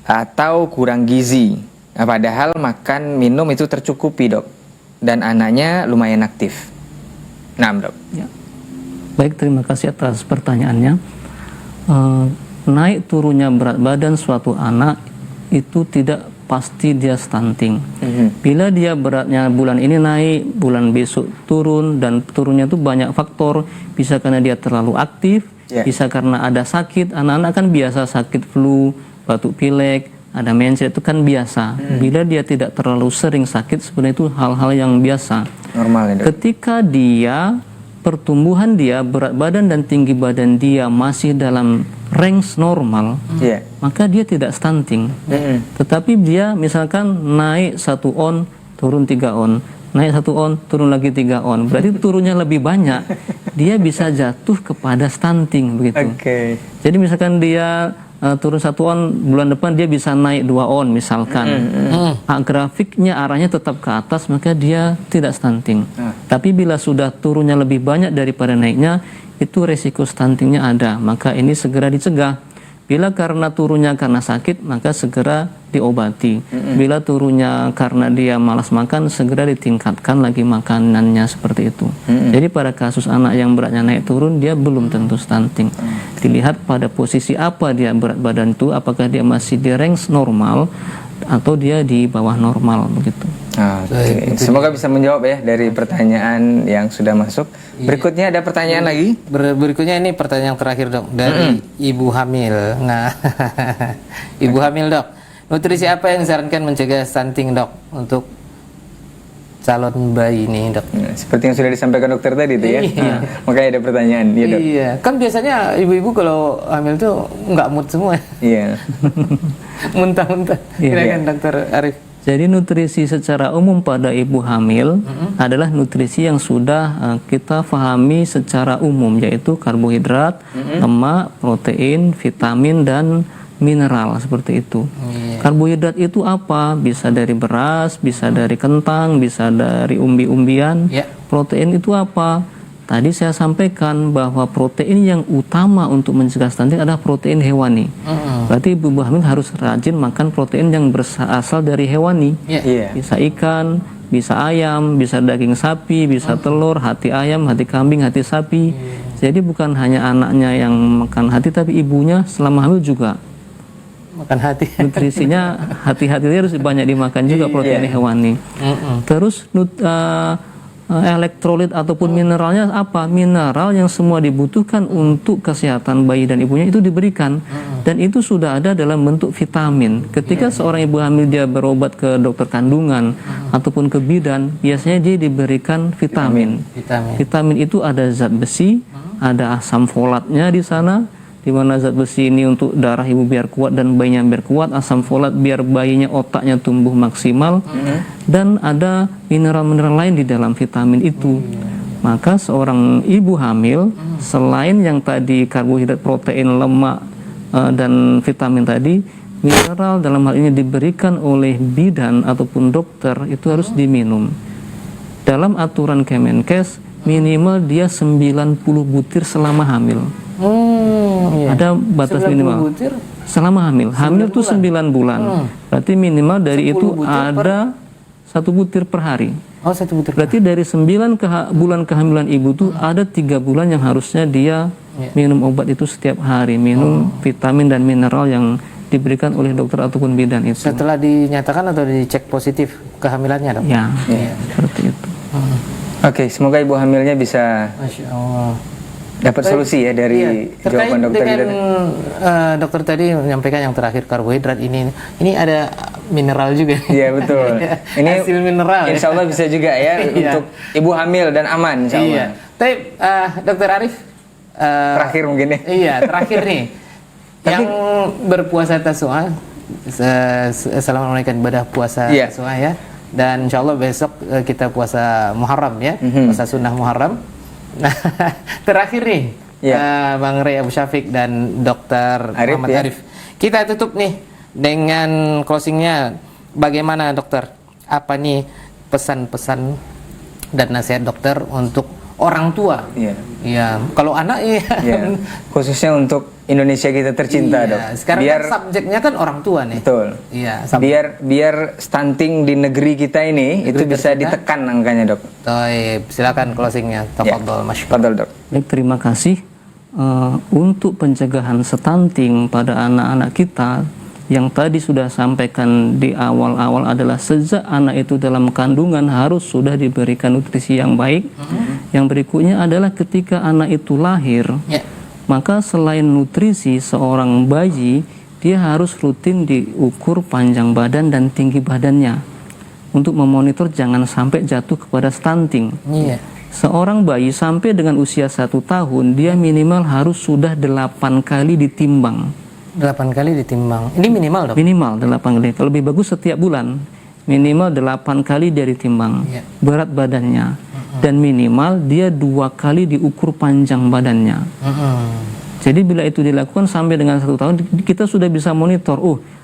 Atau kurang gizi? Nah, padahal makan minum itu tercukupi, dok. Dan anaknya lumayan aktif. Nah, dok. Ya. Baik, terima kasih atas pertanyaannya. Naik turunnya berat badan suatu anak itu tidak pasti dia stunting. Bila dia beratnya bulan ini naik, bulan besok turun, dan turunnya itu banyak faktor. Bisa karena dia terlalu aktif, bisa karena ada sakit. Anak-anak kan biasa sakit flu, batuk pilek, ada mensel, itu kan biasa. Bila dia tidak terlalu sering sakit, sebenarnya itu hal-hal yang biasa. Normal ya, dok. Ketika dia pertumbuhan dia, berat badan dan tinggi badan dia masih dalam range normal, maka dia tidak stunting. Tetapi dia misalkan naik 1 on, turun 3 on, naik 1 on, turun lagi 3 on, berarti turunnya lebih banyak, dia bisa jatuh kepada stunting begitu. Jadi misalkan dia turun 1 on, bulan depan dia bisa naik 2 on misalkan. Grafiknya arahnya tetap ke atas, maka dia tidak stunting. Tapi bila sudah turunnya lebih banyak daripada naiknya, itu resiko stuntingnya ada. Maka ini segera dicegah. Bila karena turunnya karena sakit, maka segera diobati. Bila turunnya karena dia malas makan, segera ditingkatkan lagi makanannya, seperti itu. Jadi pada kasus anak yang beratnya naik turun, dia belum tentu stunting. Dilihat pada posisi apa dia berat badan itu, apakah dia masih di range normal atau dia di bawah normal, begitu. Oke. Semoga bisa menjawab ya dari pertanyaan yang sudah masuk. Berikutnya ada pertanyaan lagi. Berikutnya ini pertanyaan yang terakhir, Dok, dari ibu hamil. Nah, ibu hamil, Dok, nutrisi apa yang disarankan mencegah stunting, Dok, untuk calon bayi ini, Dok? Seperti yang sudah disampaikan dokter tadi itu ya. Iya. Makanya ada pertanyaan, ya, Dok. Iya, kan biasanya ibu-ibu kalau hamil tuh nggak mood semua. Iya. Muntah-muntah. Iya. Silakan, Dokter Arif. Jadi nutrisi secara umum pada ibu hamil adalah nutrisi yang sudah kita pahami secara umum, yaitu karbohidrat, lemak, protein, vitamin, dan mineral, seperti itu. Karbohidrat itu apa? Bisa dari beras, bisa dari kentang, bisa dari umbi-umbian. Protein itu apa? Tadi saya sampaikan bahwa protein yang utama untuk mencegah stunting adalah protein hewani. Berarti ibu hamil harus rajin makan protein yang berasal dari hewani. Bisa ikan, bisa ayam, bisa daging sapi, bisa telur, hati ayam, hati kambing, hati sapi. Jadi bukan hanya anaknya yang makan hati, tapi ibunya selama hamil juga makan hati. Nutrisinya hati-hati harus banyak dimakan juga, protein hewani. Terus elektrolit ataupun mineralnya apa? Mineral yang semua dibutuhkan untuk kesehatan bayi dan ibunya itu diberikan, dan itu sudah ada dalam bentuk vitamin. Ketika seorang ibu hamil dia berobat ke dokter kandungan ataupun ke bidan, biasanya dia diberikan vitamin. Vitamin itu ada zat besi, ada asam folatnya di sana, di mana zat besi ini untuk darah ibu biar kuat dan bayinya biar kuat, asam folat biar bayinya otaknya tumbuh maksimal, dan ada mineral-mineral lain di dalam vitamin itu. Maka seorang ibu hamil selain yang tadi karbohidrat, protein, lemak, dan vitamin tadi, mineral dalam hal ini diberikan oleh bidan ataupun dokter itu harus diminum. Dalam aturan Kemenkes minimal dia 90 butir selama hamil. Ada batas minimal butir selama hamil. Hamil itu 9 bulan. Berarti minimal dari itu ada 1 butir per hari. Oh, 1 butir. Berarti dari 9 bulan kehamilan ibu tuh ada 3 bulan yang harusnya dia minum obat itu setiap hari, minum vitamin dan mineral yang diberikan oleh dokter ataupun bidan itu. Setelah dinyatakan atau dicek positif kehamilannya, Dok? Ya, seperti itu. Oke, semoga ibu hamilnya bisa Masya Allah dapat solusi ya dari jawaban dokter dengan dokter tadi menyampaikan yang terakhir karbohidrat ini ada mineral juga. Iya, betul. Ini hasil mineral. Insya Allah bisa juga ya untuk ibu hamil dan aman insya Allah. Tapi dokter Arif terakhir mungkin ya. Iya, terakhir nih. Yang berpuasa Tasu'a selama menunaikan ibadah puasa Tasu'a ya. Dan insya Allah besok kita puasa Muharram ya, puasa sunnah Muharram. Nah, terakhir nih, Bang Ray Abu Syafiq dan Dokter Muhammad Arif. Kita tutup nih dengan closingnya. Bagaimana, Dokter? Apa nih pesan-pesan dan nasihat dokter untuk orang tua? Iya. Kalau anak khususnya untuk Indonesia kita tercinta, Dok. Sekarang kan subjeknya kan orang tua nih. Betul. Iya. Biar stunting di negeri kita ini itu bisa ditekan angkanya, Dok. Baik, silakan closingnya. Tafadhol, Tafadhol, Dok. Baik, terima kasih. Untuk pencegahan stunting pada anak-anak kita, yang tadi sudah sampaikan di awal-awal adalah sejak anak itu dalam kandungan harus sudah diberikan nutrisi yang baik. Yang berikutnya adalah ketika anak itu lahir, maka selain nutrisi seorang bayi, dia harus rutin diukur panjang badan dan tinggi badannya untuk memonitor jangan sampai jatuh kepada stunting. Seorang bayi sampai dengan usia 1 tahun, dia minimal harus sudah 8 kali ditimbang. 8 kali ditimbang. Ini minimal, Dok? Minimal 8 kali. Kalau lebih bagus setiap bulan. Minimal 8 kali dia ditimbang berat badannya. Dan minimal dia 2 kali diukur panjang badannya. Jadi bila itu dilakukan sampai dengan 1 tahun, kita sudah bisa monitor,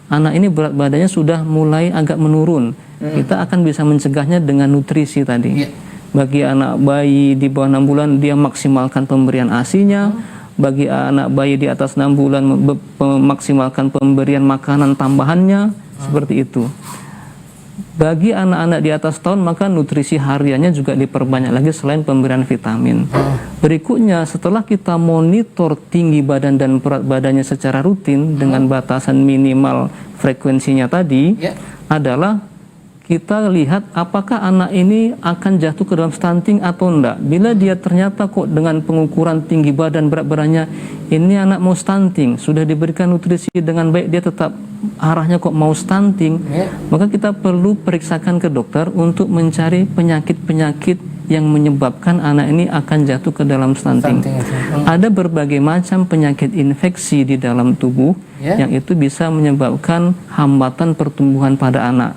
anak ini berat badannya sudah mulai agak menurun. Kita akan bisa mencegahnya dengan nutrisi tadi. Bagi anak bayi di bawah 6 bulan, dia maksimalkan pemberian ASI-nya, bagi anak bayi di atas 6 bulan memaksimalkan pemberian makanan tambahannya, seperti itu. Bagi anak-anak di atas tahun, maka nutrisi hariannya juga diperbanyak lagi selain pemberian vitamin. Berikutnya, setelah kita monitor tinggi badan dan berat badannya secara rutin dengan batasan minimal frekuensinya tadi, adalah kita lihat apakah anak ini akan jatuh ke dalam stunting atau enggak. Bila dia ternyata kok dengan pengukuran tinggi badan berat badannya ini anak mau stunting, sudah diberikan nutrisi dengan baik, dia tetap arahnya kok mau stunting, maka kita perlu periksakan ke dokter untuk mencari penyakit-penyakit yang menyebabkan anak ini akan jatuh ke dalam stunting. Ada berbagai macam penyakit infeksi di dalam tubuh yang itu bisa menyebabkan hambatan pertumbuhan pada anak.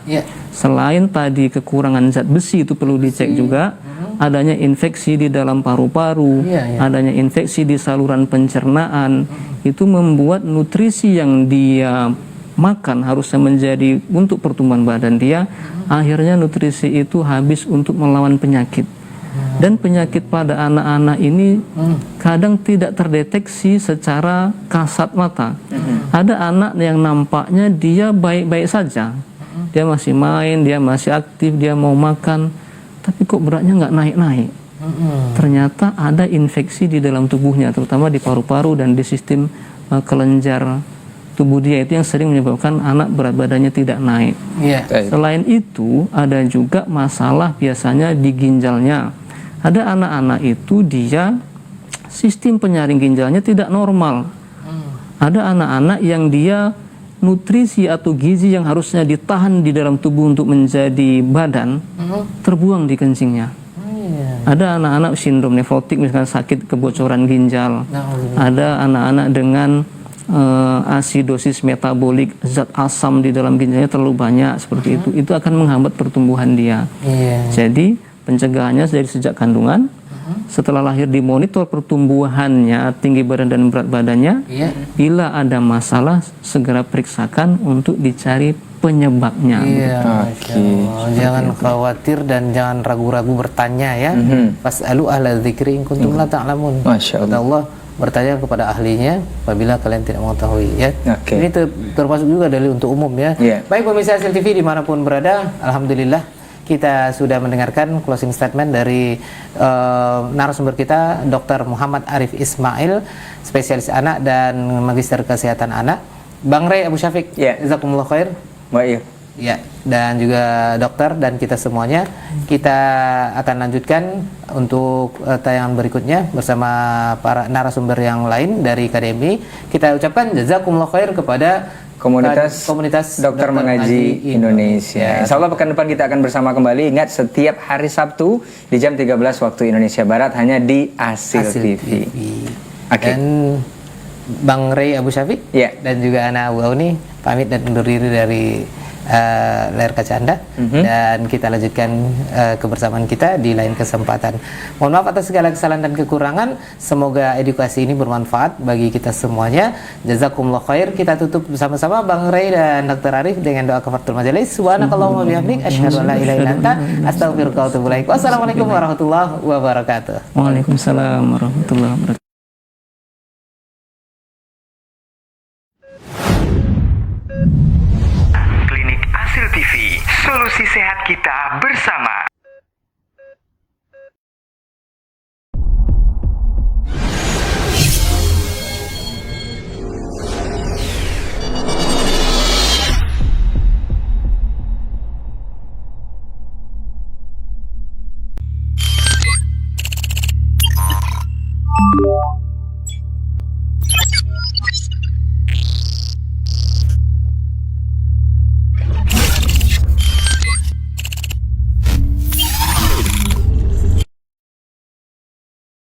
Selain tadi kekurangan zat besi, itu perlu dicek juga, adanya infeksi di dalam paru-paru, adanya infeksi di saluran pencernaan, itu membuat nutrisi yang dia makan harusnya menjadi untuk pertumbuhan badan dia, akhirnya nutrisi itu habis untuk melawan penyakit. Dan penyakit pada anak-anak ini kadang tidak terdeteksi secara kasat mata. Ada anak yang nampaknya dia baik-baik saja, dia masih main, dia masih aktif, dia mau makan, tapi kok beratnya nggak naik-naik. Ternyata ada infeksi di dalam tubuhnya, terutama di paru-paru dan di sistem kelenjar tubuh dia, itu yang sering menyebabkan anak berat badannya tidak naik. Selain itu, ada juga masalah biasanya di ginjalnya. Ada anak-anak itu dia sistem penyaring ginjalnya tidak normal. Ada anak-anak yang dia nutrisi atau gizi yang harusnya ditahan di dalam tubuh untuk menjadi badan, terbuang di kencingnya. Ada anak-anak sindrom nefrotik, misalkan sakit kebocoran ginjal. Ada anak-anak dengan asidosis metabolik, zat asam di dalam ginjalnya terlalu banyak, seperti itu akan menghambat pertumbuhan dia. Jadi pencegahannya dari sejak kandungan, setelah lahir dimonitor pertumbuhannya, tinggi badan dan berat badannya. Bila ada masalah segera periksakan untuk dicari penyebabnya. Jangan khawatir dan jangan ragu-ragu bertanya ya. Fas'alu ahla dzikri in kuntum la ta'lamun. Kata Allah, bertanya kepada ahlinya apabila kalian tidak mengetahui ya. Ini termasuk juga dalil untuk umum ya. Baik pemirsa Hasil TV dimanapun berada, alhamdulillah kita sudah mendengarkan closing statement dari narasumber kita, Dr. Muhammad Arif Ismail, spesialis anak dan magister kesehatan anak. Bang Ray Abu Syafiq, jazakumullah khair. Ya, dan juga dokter dan kita semuanya. Kita akan lanjutkan untuk tayangan berikutnya bersama para narasumber yang lain dari KDMI. Kita ucapkan jazakumullah khair kepada komunitas Dokter Mengaji Indonesia. Insya Allah pekan depan kita akan bersama kembali. Ingat, setiap hari Sabtu di jam 13 waktu Indonesia Barat hanya di Hasil TV. Dan Bang Ray Abu Syafiq dan juga Ana Abu Auni pamit dan undur diri dari layar kaca Anda, dan kita lanjutkan kebersamaan kita di lain kesempatan. Mohon maaf atas segala kesalahan dan kekurangan. Semoga edukasi ini bermanfaat bagi kita semuanya. Jazakumullah khair. Kita tutup bersama-sama Bang Ray dan Dr. Arif dengan doa kafaratul majelis. Subhanakallahumma bihamdik asyhadu an la ilaha illa anta astaghfiruka wa atubu ilaik. Wassalamualaikum warahmatullahi wabarakatuh. Waalaikumsalam warahmatullahi wabarakatuh. Hasil TV, solusi sehat kita bersama.